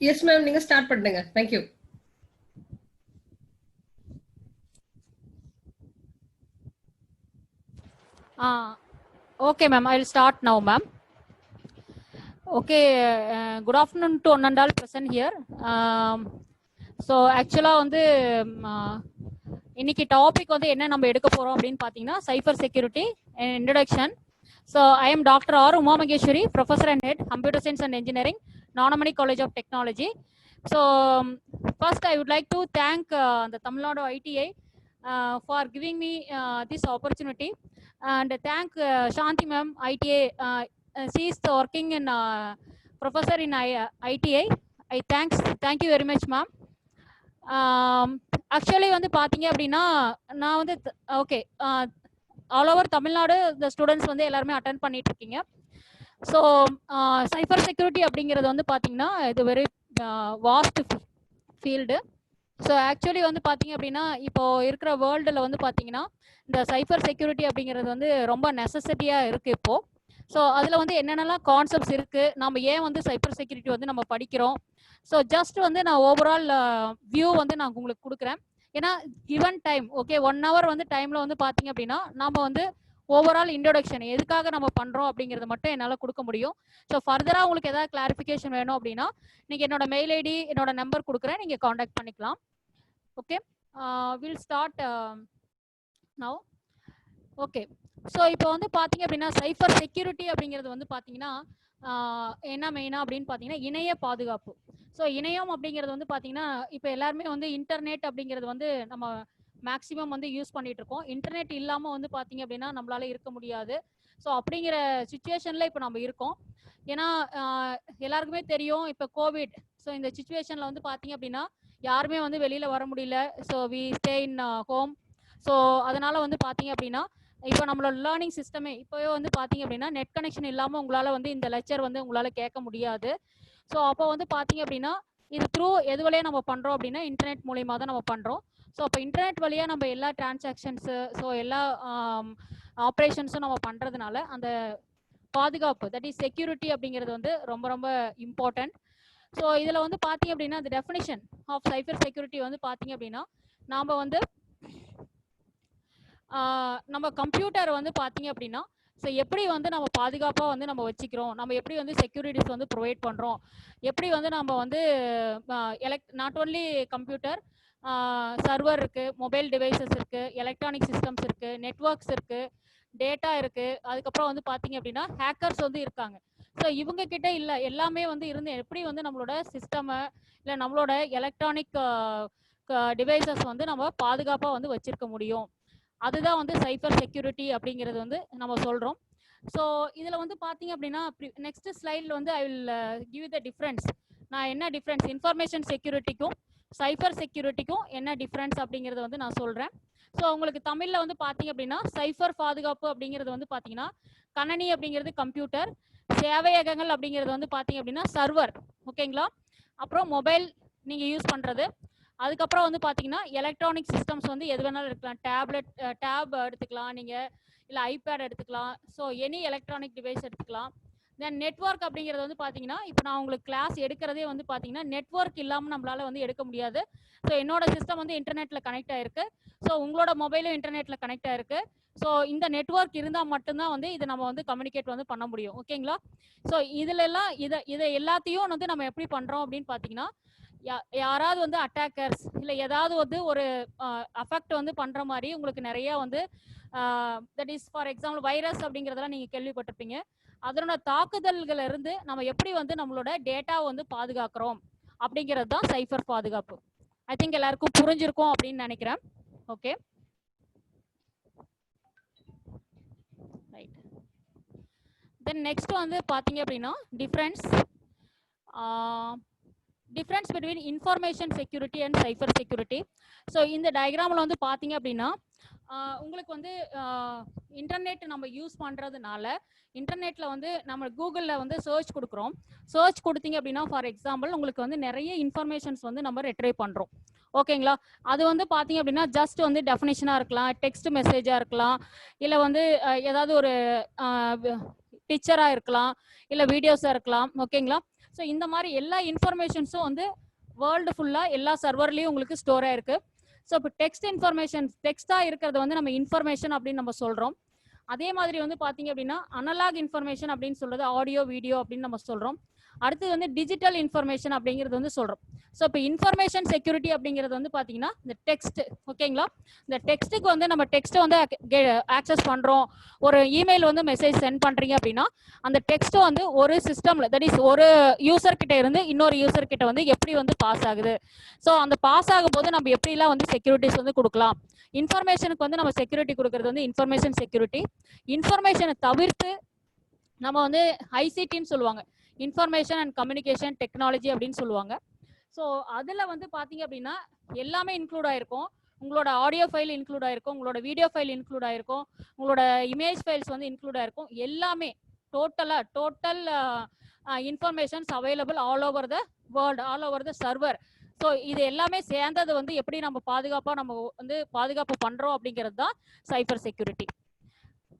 Yes ma'am, நீங்க start பண்ணுங்க. Thank you. Okay, ma'am. I will start now, ma'am. Okay. Good afternoon to one and all present here. So actually வந்து இன்னைக்கு topic வந்து என்ன நம்ம எடுக்க போறோம் அப்படின்னு பாத்தீங்கன்னா cyber security introduction. So I am Dr. R. Uma Maheshwari, Professor and Head, Computer Science and Engineering, Nonamani College of Technology. So first I would like to thank the Tamil Nadu ITI for giving me this opportunity, and thank Shanti ma'am, ITA. She is working in professor in ITI. Thank you very much, ma'am. Actually வந்து பாத்தீங்க அப்படின்னா நான் வந்து okay all over Tamil Nadu இந்த students வந்து எல்லாருமே attend பண்ணிட்டு இருக்கீங்க. ஸோ சைபர் செக்யூரிட்டி அப்படிங்கிறது வந்து பார்த்தீங்கன்னா இது very vast field. So actually வந்து பார்த்தீங்க அப்படின்னா இப்போ இருக்கிற வேர்ல்டில் வந்து பார்த்தீங்கன்னா இந்த சைபர் செக்யூரிட்டி அப்படிங்கிறது வந்து ரொம்ப நெசசிட்டியாக இருக்குது இப்போது. ஸோ அதில் வந்து என்னென்னலாம் கான்செப்ட்ஸ் இருக்குது, நம்ம ஏன் வந்து சைபர் செக்யூரிட்டி வந்து நம்ம படிக்கிறோம். ஸோ ஜஸ்ட் வந்து நான் ஓவரால் வியூ வந்து நான் உங்களுக்கு கொடுக்குறேன். ஏன்னா கிவன் டைம் ஓகே 1 hour வந்து டைமில் வந்து பார்த்தீங்க அப்படின்னா நம்ம வந்து ஓவரால் இன்ட்ரோடக்ஷன் எதுக்காக நம்ம பண்ணுறோம் அப்படிங்கிறத மட்டும் என்னால் கொடுக்க முடியும். ஸோ ஃபர்தராக உங்களுக்கு ஏதாவது கிளாரிஃபிகேஷன் வேணும் அப்படின்னா நீங்கள் என்னோட மெயில் ஐடி என்னோட நம்பர் கொடுக்குறேன், நீங்கள் காண்டாக்ட் பண்ணிக்கலாம். Okay, will start now. Okay, so இப்போ வந்து பார்த்தீங்க அப்படின்னா சைபர் செக்யூரிட்டி அப்படிங்கிறது வந்து பார்த்தீங்கன்னா என்ன மெயினாக அப்படின்னு பார்த்தீங்கன்னா இணைய பாதுகாப்பு. ஸோ இணையம் அப்படிங்கிறது வந்து பார்த்தீங்கன்னா இப்போ எல்லாருமே வந்து இன்டர்நெட் அப்படிங்கிறது வந்து நம்ம மேக்ஸிமம் வந்து யூஸ் பண்ணிட்டு இருக்கோம். இன்டர்நெட் இல்லாமல் வந்து பார்த்தீங்க அப்படின்னா நம்மளால இருக்க முடியாது. ஸோ அப்படிங்கிற சுச்சுவேஷனில் இப்போ நம்ம இருக்கோம். ஏன்னா எல்லாருக்குமே தெரியும் இப்போ கோவிட். ஸோ இந்த சுச்சுவேஷனில் வந்து பார்த்தீங்க அப்படின்னா யாருமே வந்து வெளியில் வர முடியல. So we stay in home. So அதனால் வந்து பார்த்தீங்க அப்படின்னா இப்போ நம்மளோட லேர்னிங் சிஸ்டமே இப்போவே வந்து பார்த்தீங்க அப்படின்னா நெட் கனெக்ஷன் இல்லாமல் உங்களால் வந்து இந்த லெக்சர் வந்து உங்களால் கேட்க முடியாது. ஸோ அப்போ வந்து பார்த்தீங்க அப்படின்னா இது த்ரூ எது வழியாக நம்ம பண்ணுறோம் அப்படின்னா இன்டர்நெட் மூலியமாக தான் நம்ம பண்ணுறோம். ஸோ அப்போ இன்டர்நெட் வழியாக நம்ம எல்லா டிரான்சாக்ஷன்ஸு ஸோ எல்லா ஆப்ரேஷன்ஸும் நம்ம பண்ணுறதுனால அந்த பாதுகாப்பு தட் இஸ் செக்யூரிட்டி அப்படிங்கிறது வந்து ரொம்ப ரொம்ப இம்பார்ட்டன்ட். ஸோ இதில் வந்து பார்த்தீங்க அப்படின்னா அந்த டெஃபினிஷன் ஆஃப் சைபர் செக்யூரிட்டி வந்து பார்த்தீங்க அப்படின்னா நாம் வந்து நம்ம கம்ப்யூட்டர் வந்து பார்த்தீங்க அப்படின்னா ஸோ எப்படி வந்து நம்ம பாதுகாப்பாக வந்து நம்ம வச்சுக்கிறோம், நம்ம எப்படி வந்து செக்யூரிட்டிஸ் வந்து ப்ரொவைட் பண்ணுறோம், எப்படி வந்து நம்ம வந்து நாட் ஓன்லி கம்ப்யூட்டர் சர்வர் இருக்குது, மொபைல் டிவைசஸ் இருக்குது, எலக்ட்ரானிக் சிஸ்டம்ஸ் இருக்குது, நெட்ஒர்க்ஸ் இருக்குது, டேட்டா இருக்குது, அதுக்கப்புறம் வந்து பார்த்தீங்க அப்படின்னா ஹேக்கர்ஸ் வந்து இருக்காங்க. ஸோ இவங்க கிட்ட இல்லை எல்லாமே வந்து இருந்து எப்படி வந்து நம்மளோட சிஸ்டமை இல்லை நம்மளோட எலக்ட்ரானிக் டிவைசஸ் வந்து நம்ம பாதுகாப்பாக வந்து வச்சிருக்க முடியும். அதுதான் வந்து சைபர் செக்யூரிட்டி அப்படிங்கிறது வந்து நம்ம சொல்கிறோம். ஸோ இதில் வந்து பார்த்தீங்க அப்படின்னா நெக்ஸ்ட் ஸ்லைடில் வந்து I will give the difference. நான் என்ன டிஃப்ரென்ஸ் இன்ஃபர்மேஷன் செக்யூரிட்டிக்கும் சைபர் செக்யூரிட்டிக்கும் என்ன டிஃப்ரென்ஸ் அப்படிங்கிறத வந்து நான் சொல்கிறேன். ஸோ உங்களுக்கு தமிழில் வந்து பார்த்தீங்க அப்படின்னா சைபர் பாதுகாப்பு அப்படிங்கிறது வந்து பார்த்தீங்கன்னா கணனி அப்படிங்கிறது கம்ப்யூட்டர், சேவையகங்கள் அப்படிங்கிறது வந்து பார்த்தீங்க அப்படின்னா சர்வர், ஓகேங்களா. அப்புறம் மொபைல் நீங்கள் யூஸ் பண்ணுறது, அதுக்கப்புறம் வந்து பார்த்தீங்கன்னா எலக்ட்ரானிக் சிஸ்டம்ஸ் வந்து எது வேணாலும் இருக்கலாம். டேப் எடுத்துக்கலாம் நீங்கள், இல்லை ஐபேட் எடுத்துக்கலாம். ஸோ எனி எலக்ட்ரானிக் டிவைஸ் எடுத்துக்கலாம். தென் நெட்ஒர்க் அப்படிங்கிறது வந்து பார்த்தீங்கன்னா இப்போ நான் உங்களுக்கு கிளாஸ் எடுக்கிறதே வந்து பார்த்தீங்கன்னா நெட்ஒர்க் இல்லாமல் நம்மளால வந்து எடுக்க முடியாது. ஸோ என்னோட சிஸ்டம் வந்து இன்டர்நெட்டில் கனெக்ட் ஆயிருக்கு, ஸோ உங்களோட மொபைலும் இன்டர்நெட்டில் கனெக்ட் ஆயிருக்கு. ஸோ இந்த நெட்ஒர்க் இருந்தால் மட்டும்தான் வந்து இதை நம்ம வந்து கம்யூனிகேட் வந்து பண்ண முடியும், ஓகேங்களா. ஸோ இதுலெல்லாம் இதை எல்லாத்தையும் வந்து நம்ம எப்படி பண்ணுறோம் அப்படின்னு பார்த்தீங்கன்னா யாராவது வந்து அட்டாக்கர்ஸ் இல்லை ஏதாவது வந்து ஒரு அஃபெக்ட் வந்து பண்ணுற மாதிரி உங்களுக்கு நிறைய வந்து that is for example virus அப்படிங்கிறதெல்லாம் நீங்கள் கேள்விப்பட்டிருப்பீங்க. அதனோட தாக்குதல்கள் இருந்து நம்ம எப்படி வந்து நம்மளோட டேட்டாவை வந்து பாதுகாக்கிறோம் அப்படிங்கிறது தான் சைபர் பாதுகாப்பு. ஐ திங்க் எல்லாருக்கும் புரிஞ்சிருக்கும் அப்படின்னு நினைக்கிறேன். Okay, right. தென் நெக்ஸ்ட் வந்து பார்த்தீங்க அப்படின்னா difference between information security and cyber security. So இந்த டயக்ராமில் வந்து பார்த்தீங்க அப்படின்னா உங்களுக்கு வந்து இன்டர்நெட் நம்ம யூஸ் பண்ணுறதுனால இன்டர்நெட்டில் வந்து நம்ம கூகுளில் வந்து சர்ச் கொடுக்குறோம். சர்ச் கொடுத்தீங்க அப்படின்னா ஃபார் எக்ஸாம்பிள் உங்களுக்கு வந்து நிறைய இன்ஃபர்மேஷன்ஸ் வந்து நம்ம ரெட்ரைவ் பண்ணுறோம், ஓகேங்களா. அது வந்து பார்த்தீங்க அப்படின்னா ஜஸ்ட் வந்து டெஃபினேஷனாக இருக்கலாம், டெக்ஸ்ட் மெசேஜாக இருக்கலாம், இல்லை வந்து ஏதாவது ஒரு பிக்சராக இருக்கலாம், இல்லை வீடியோஸாக இருக்கலாம், ஓகேங்களா. ஸோ ஸோ இந்த மாதிரி எல்லா இன்ஃபர்மேஷன்ஸும் வந்து வேர்ல்டு ஃபுல்லாக எல்லா சர்வர்லேயும் உங்களுக்கு ஸ்டோர் ஆயிருக்கு. ஸோ இப்போ டெக்ஸ்ட் இன்ஃபர்மேஷன் டெக்ஸ்டாக இருக்கிறத வந்து நம்ம இன்ஃபர்மேஷன் அப்படின்னு நம்ம சொல்கிறோம். அதே மாதிரி வந்து பார்த்தீங்க அப்படின்னா அனலாக் இன்ஃபர்மேஷன் அப்படின்னு சொல்றது ஆடியோ வீடியோ அப்படின்னு நம்ம சொல்கிறோம். அடுத்து வந்து டிஜிட்டல் இன்ஃபர்மேஷன் அப்படிங்கிறது வந்து சொல்கிறோம். ஸோ இப்போ இன்ஃபர்மேஷன் செக்யூரிட்டி அப்படிங்கிறது வந்து பார்த்தீங்கன்னா இந்த டெக்ஸ்ட், ஓகேங்களா? இந்த டெக்ஸ்ட்டுக்கு வந்து நம்ம டெக்ஸ்ட்டை வந்து ஆக்சஸ் பண்ணுறோம். ஒரு இமெயில் வந்து மெசேஜ் சென்ட் பண்ணுறீங்க அப்படின்னா அந்த டெக்ஸ்ட்டை வந்து ஒரு சிஸ்டமில், தட் இஸ் ஒரு யூசர் கிட்ட இருந்து இன்னொரு யூசர் கிட்ட வந்து எப்படி வந்து பாஸ் ஆகுது, ஸோ அந்த பாஸ் ஆகும் போது நம்ம எப்படிலாம் வந்து செக்யூரிட்டிஸ் வந்து கொடுக்கலாம். இன்ஃபர்மேஷனுக்கு வந்து நம்ம செக்யூரிட்டி கொடுக்கறது வந்து இன்ஃபர்மேஷன் செக்யூரிட்டி. இன்ஃபர்மேஷனை தவிர்த்து நம்ம வந்து ஐசிடின்னு சொல்லுவாங்க, இன்ஃபர்மேஷன் அண்ட் கம்யூனிகேஷன் டெக்னாலஜி அப்படின்னு சொல்லுவாங்க. ஸோ அதில் வந்து பார்த்தீங்க அப்படின்னா எல்லாமே இன்க்ளூட் ஆயிருக்கும். உங்களோட ஆடியோ ஃபைல் இன்க்ளூட் ஆயிருக்கும், உங்களோட வீடியோ ஃபைல் இன்க்ளூட் ஆயிருக்கும், உங்களோட இமேஜ் ஃபைல்ஸ் வந்து இன்க்ளூட் ஆயிருக்கும். எல்லாமே total informations available all over the world, all over the server. So இது எல்லாமே சேர்ந்தது வந்து எப்படி நம்ம பாதுகாப்பு பண்ணுறோம் அப்படிங்கிறது தான் சைபர் செக்யூரிட்டி.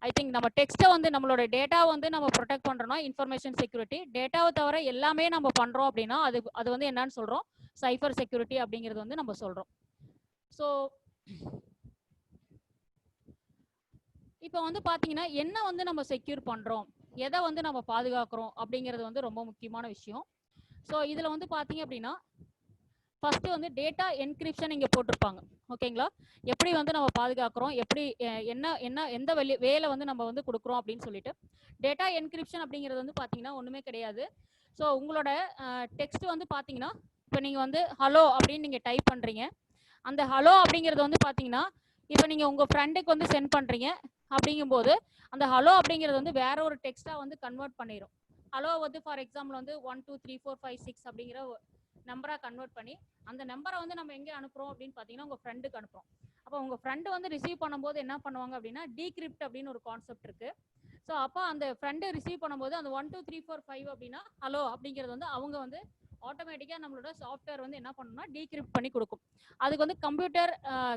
ஐ திங்க் நம்ம டெக்ஸ்ட்டை வந்து நம்மளோட டேட்டா வந்து நம்ம ப்ரொடெக்ட் பண்ணுறோம்னா இன்ஃபர்மேஷன் செக்யூரிட்டி. டேட்டாவை தவிர எல்லாமே நம்ம பண்ணுறோம் அப்படின்னா அது வந்து என்னன்னு சொல்கிறோம், சைபர் செக்யூரிட்டி அப்படிங்கிறது வந்து நம்ம சொல்கிறோம். ஸோ இப்போ வந்து பார்த்தீங்கன்னா என்ன வந்து நம்ம செக்யூர் பண்ணுறோம், எதை வந்து நம்ம பாதுகாக்கிறோம் அப்படிங்கிறது வந்து ரொம்ப முக்கியமான விஷயம். ஸோ இதில் வந்து பார்த்தீங்க அப்படின்னா ஃபர்ஸ்ட் வந்து டேட்டா என்கிரிப்ஷன் இங்கே போட்டிருப்பாங்க, ஓகேங்களா? எப்படி வந்து நம்ம பாதுகாக்கிறோம், எப்படி எந்த வேலை வந்து நம்ம வந்து கொடுக்குறோம் அப்படின்னு சொல்லிட்டு. டேட்டா என்கிரிப்ஷன் அப்படிங்கிறது வந்து பார்த்தீங்கன்னா ஒன்றுமே கிடையாது. ஸோ உங்களோட டெக்ஸ்ட் வந்து பார்த்தீங்கன்னா இப்போ நீங்கள் வந்து ஹலோ அப்படின்னு நீங்கள் டைப் பண்ணுறீங்க. அந்த ஹலோ அப்படிங்கிறது வந்து பார்த்தீங்கன்னா இப்போ நீங்கள் உங்கள் ஃப்ரெண்டுக்கு வந்து சென்ட் பண்ணுறீங்க அப்படிங்கும்போது அந்த ஹலோ அப்படிங்கிறது வந்து வேற ஒரு டெக்ஸ்ட்டாக வந்து கன்வெர்ட் பண்ணிடும். ஹலோ வந்து ஃபார் எக்ஸாம்பிள் வந்து 1 2 3 4 5 6 அப்படிங்கிற நம்பரா கன்வெர்ட் பண்ணி அந்த நம்பரை வந்து நம்ம எங்கே அனுப்புறோம் அப்படின்னு பார்த்தீங்கன்னா உங்கள் ஃப்ரெண்டுக்கு அனுப்புறோம். அப்போ உங்கள் ஃப்ரெண்டு வந்து ரிசீவ் பண்ணும்போது என்ன பண்ணுவாங்க அப்படின்னா டீக்ரிப்ட் அப்படின்னு ஒரு கான்செப்ட் இருக்கு. ஸோ அப்போ அந்த ஃப்ரெண்டு ரிசீவ் பண்ணும்போது அந்த 1 2 3 4 5 அப்படின்னா ஹலோ அப்படிங்கிறது வந்து அவங்க வந்து ஆட்டோமேட்டிக்காக நம்மளோட சாஃப்ட்வேர் வந்து என்ன பண்ணணும்னா டீக்ரிப்ட் பண்ணி கொடுக்கும். அதுக்கு வந்து computer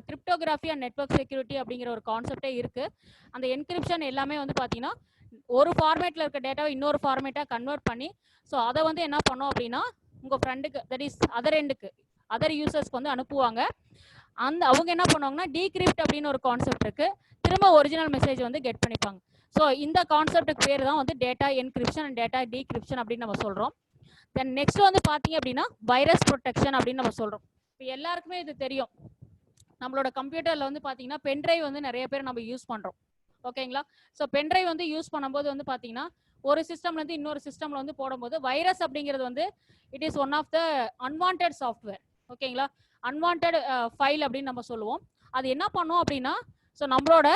cryptography and network security அப்படிங்கிற ஒரு கான்செப்டே இருக்கு. அந்த என்கிரிப்ஷன் எல்லாமே வந்து பார்த்தீங்கன்னா ஒரு ஃபார்மேட்டில் இருக்க டேட்டாவை இன்னொரு ஃபார்மேட்டாக கன்வெர்ட் பண்ணி ஸோ அதை வந்து என்ன பண்ணோம் அப்படின்னா உங்கள் ஃப்ரெண்டுக்கு, தட் இஸ் அதர் யூசர்ஸ்க்கு வந்து அனுப்புவாங்க. அவங்க என்ன பண்ணுவாங்கன்னா டீக்ரிப்ட் அப்படின்னு ஒரு கான்செப்ட் இருக்கு, திரும்ப ஒரிஜினல் மெசேஜ் வந்து கெட் பண்ணிப்பாங்க. ஸோ இந்த கான்செப்டுக்கு பேர் தான் வந்து data encryption and data decryption அப்படின்னு நம்ம சொல்கிறோம். தென் நெக்ஸ்ட் வந்து பார்த்தீங்க அப்படின்னா வைரஸ் ப்ரொடெக்ஷன் அப்படின்னு நம்ம சொல்கிறோம். இப்போ எல்லாருக்குமே இது தெரியும், நம்மளோட கம்ப்யூட்டரில் வந்து பார்த்தீங்கன்னா பென்ட்ரைவ் வந்து நிறைய பேர் நம்ம யூஸ் பண்ணுறோம், ஓகேங்களா? ஸோ பென்ட்ரைவ் வந்து யூஸ் பண்ணும்போது வந்து பார்த்தீங்கன்னா ஒரு சிஸ்டம்லேருந்து இன்னொரு சிஸ்டமில் வந்து போடும்போது வைரஸ் அப்படிங்கிறது வந்து it is one of the unwanted software, ஓகேங்களா? அன்வான்ட் ஃபைல் அப்படின்னு நம்ம சொல்லுவோம். அது என்ன பண்ணும் அப்படின்னா ஸோ நம்மளோட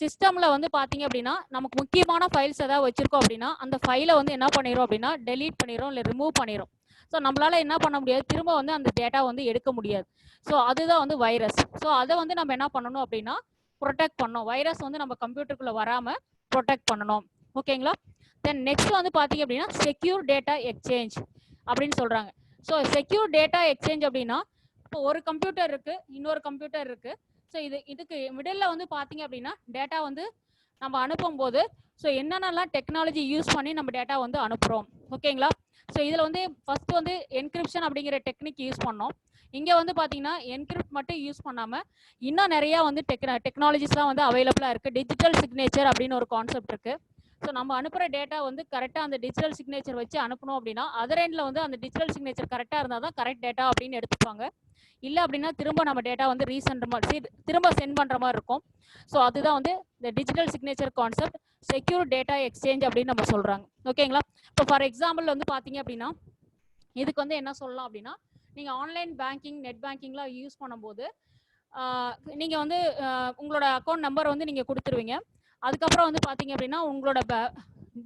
சிஸ்டமில் வந்து பார்த்தீங்க அப்படின்னா நமக்கு முக்கியமான ஃபைல்ஸ் ஏதாவது வச்சிருக்கோம் அப்படின்னா அந்த ஃபைலை வந்து என்ன பண்ணிடும் அப்படின்னா டெலீட் பண்ணிடும், இல்லை ரிமூவ் பண்ணிடும். ஸோ நம்மளால என்ன பண்ண முடியாது, திரும்ப வந்து அந்த டேட்டா வந்து எடுக்க முடியாது. ஸோ அதுதான் வந்து வைரஸ். ஸோ அதை வந்து நம்ம என்ன பண்ணணும் அப்படின்னா ப்ரொடெக்ட் பண்ணணும். வைரஸ் வந்து நம்ம கம்ப்யூட்டருக்குள்ள வராமல் ப்ரொடெக்ட் பண்ணணும், ஓகேங்களா? தென் நெக்ஸ்ட் வந்து பார்த்தீங்க அப்படின்னா செக்யூர் டேட்டா எக்ஸ்சேஞ்ச் அப்படின்னு சொல்கிறாங்க. ஸோ செக்யூர் டேட்டா எக்ஸ்சேஞ்ச் அப்படின்னா இப்போ ஒரு கம்ப்யூட்டர் இருக்கு, இன்னொரு கம்ப்யூட்டர் இருக்கு. ஸோ இதுக்கு மிடில் வந்து பார்த்தீங்க அப்படின்னா டேட்டா வந்து நம்ம அனுப்பும் போது ஸோ என்னென்னலாம் டெக்னாலஜி யூஸ் பண்ணி நம்ம டேட்டா வந்து அனுப்புகிறோம், ஓகேங்களா? ஸோ இதில் வந்து ஃபர்ஸ்ட் வந்து என்கிரிப்ஷன் அப்படிங்கிற டெக்னிக் யூஸ் பண்ணோம். இங்கே வந்து பார்த்தீங்கன்னா என்கிரிப்ட் மட்டும் யூஸ் பண்ணாமல் இன்னும் நிறையா வந்து டெக்னாலஜிஸ்லாம் வந்து அவைலபிளாக இருக்குது. டிஜிட்டல் சிக்னேச்சர் அப்படின்னு ஒரு கான்செப்ட் இருக்குது. ஸோ நம்ம அனுப்புகிற டேட்டா வந்து கரெக்டாக அந்த டிஜிட்டல் சிக்னேச்சர் வச்சு அனுப்பணும் அப்படின்னா அதர் எண்டில் வந்து அந்த டிஜிட்டல் சிக்னேச்சர் கரெக்டாக இருந்தால் தான் கரெக்ட் டேட்டா அப்படின்னு எடுத்துப்பாங்க. இல்லை அப்படின்னா திரும்ப நம்ம டேட்டா வந்து திரும்ப சென்ட் பண்ணுற மாதிரி இருக்கும். ஸோ அதுதான் வந்து இந்த digital signature concept secure data exchange அப்படின்னு நம்ம சொல்கிறாங்க, ஓகேங்களா? இப்போ ஃபார் எக்ஸாம்பிள் வந்து பார்த்தீங்க அப்படின்னா இதுக்கு வந்து என்ன சொல்லலாம் அப்படின்னா நீங்கள் ஆன்லைன் பேங்கிங் நெட் பேங்கிங்லாம் யூஸ் பண்ணும்போது நீங்கள் வந்து உங்களோட அக்கௌண்ட் நம்பர் வந்து நீங்கள் கொடுத்துருவீங்க. அதுக்கப்புறம் வந்து பார்த்தீங்க அப்படின்னா உங்களோட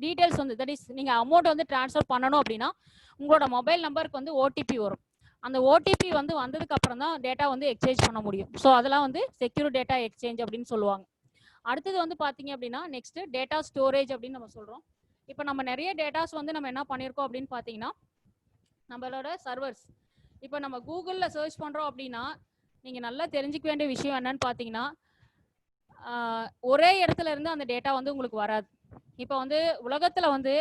டீட்டெயில்ஸ் வந்து தட் இஸ் நீங்கள் அமௌண்ட் வந்து ட்ரான்ஸ்ஃபர் பண்ணணும் அப்படின்னா உங்களோட மொபைல் நம்பருக்கு வந்து ஓடிபி வரும். அந்த ஓடிபி வந்து வந்ததுக்கு அப்புறம் தான் டேட்டா வந்து எக்ஸ்சேஞ்ச் பண்ண முடியும். ஸோ அதெல்லாம் வந்து செக்யூர் டேட்டா எக்ஸ்சேஞ்ச் அப்படின்னு சொல்லுவாங்க. அடுத்தது வந்து பார்த்தீங்க அப்படின்னா நெக்ஸ்ட் டேட்டா ஸ்டோரேஜ் அப்படின்னு நம்ம சொல்கிறோம். இப்போ நம்ம நிறைய டேட்டாஸ் வந்து நம்ம என்ன பண்ணியிருக்கோம் அப்படின்னு பார்த்தீங்கன்னா நம்மளோட சர்வர்ஸ், இப்போ நம்ம கூகுளில் சர்ச் பண்ணுறோம் அப்படின்னா நீங்கள் நல்லா தெரிஞ்சுக்க வேண்டிய விஷயம் என்னன்னு பார்த்தீங்கன்னா ஒரே இடத்துல இருந்து அந்த டேட்டா வந்து உங்களுக்கு வராது. இப்போ வந்து உலகத்துல வந்து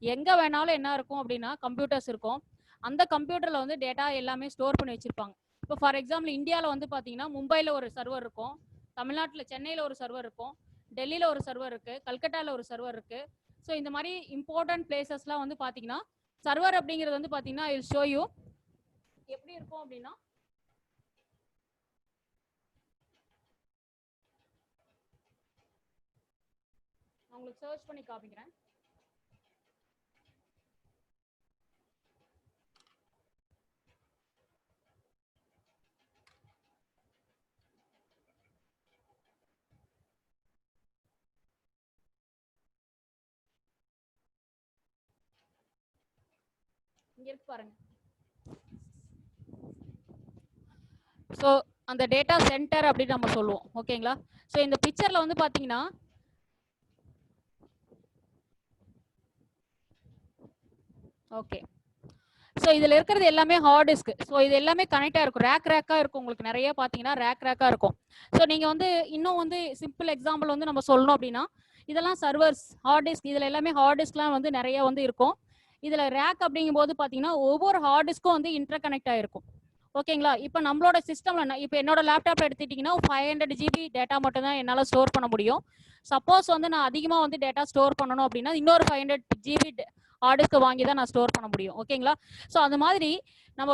எங்க வேணாலும் என்ன இருக்கும் அப்படின்னா கம்ப்யூட்டர்ஸ் இருக்கும். அந்த கம்ப்யூட்டர்ல வந்து டேட்டா எல்லாமே ஸ்டோர் பண்ணி வச்சிருப்பாங்க. இப்போ ஃபார் எக்ஸாம்பிள் இந்தியாவில் வந்து பார்த்தீங்கன்னா மும்பையில் ஒரு சர்வர் இருக்கும், தமிழ்நாட்டில் சென்னையில் ஒரு சர்வர் இருக்கும், டெல்லியில் ஒரு சர்வர் இருக்கு, கல்கட்டாவில் ஒரு சர்வர் இருக்கு. ஸோ இந்த மாதிரி இம்பார்ட்டன்ட் பிளேசஸ்லாம் வந்து பார்த்தீங்கன்னா சர்வர் அப்படிங்கிறது வந்து பார்த்தீங்கன்னா ஐ ஷோ யூ எப்படி இருக்கும் அப்படின்னா நான் உங்களுக்கு சர்ச் பண்ணி காமிக்கிறேன். இங்க இருக்கு பாருங்க. ஸோ அந்த டேட்டா சென்டர் அப்படின்னு நம்ம சொல்லுவோம். ஓகேங்களா? ஸோ இந்த பிக்சர்ல வந்து பாத்தீங்கன்னா ஓகே, ஸோ இதில் இருக்கிறது எல்லாமே ஹார்ட் டிஸ்க். ஸோ இது எல்லாமே கனெக்டாக இருக்கும், ரேக்காக இருக்கும். உங்களுக்கு நிறைய பார்த்தீங்கன்னா ரேக்காக இருக்கும். ஸோ நீங்கள் வந்து இன்னும் வந்து சிம்பிள் எக்ஸாம்பிள் வந்து நம்ம சொல்லணும் அப்படின்னா இதெல்லாம் சர்வர்ஸ், ஹார்ட் டிஸ்க். இதில் எல்லாமே ஹார்ட் டிஸ்க்லாம் வந்து நிறைய வந்து இருக்கும். இதில் ரேக் அப்படிங்கும் போது பார்த்தீங்கன்னா ஒவ்வொரு ஹார்ட் டிஸ்க்கும் வந்து இன்டர் கனெக்ட் ஆகிருக்கும். ஓகேங்களா? இப்போ நம்மளோட சிஸ்டம்ல இப்போ என்னோட லேப்டாப் எடுத்துட்டீங்கன்னா 500 GB டேட்டா மட்டும் தான் என்னால் ஸ்டோர் பண்ண முடியும். சப்போஸ் வந்து நான் அதிகமாக வந்து டேட்டா ஸ்டோர் பண்ணணும் அப்படின்னா இன்னொரு 500 GB ஹார்ட் டிஸ்க் வாங்கி தான் நான் ஸ்டோர் பண்ண முடியும். ஓகேங்களா? ஸோ அந்த மாதிரி நம்ம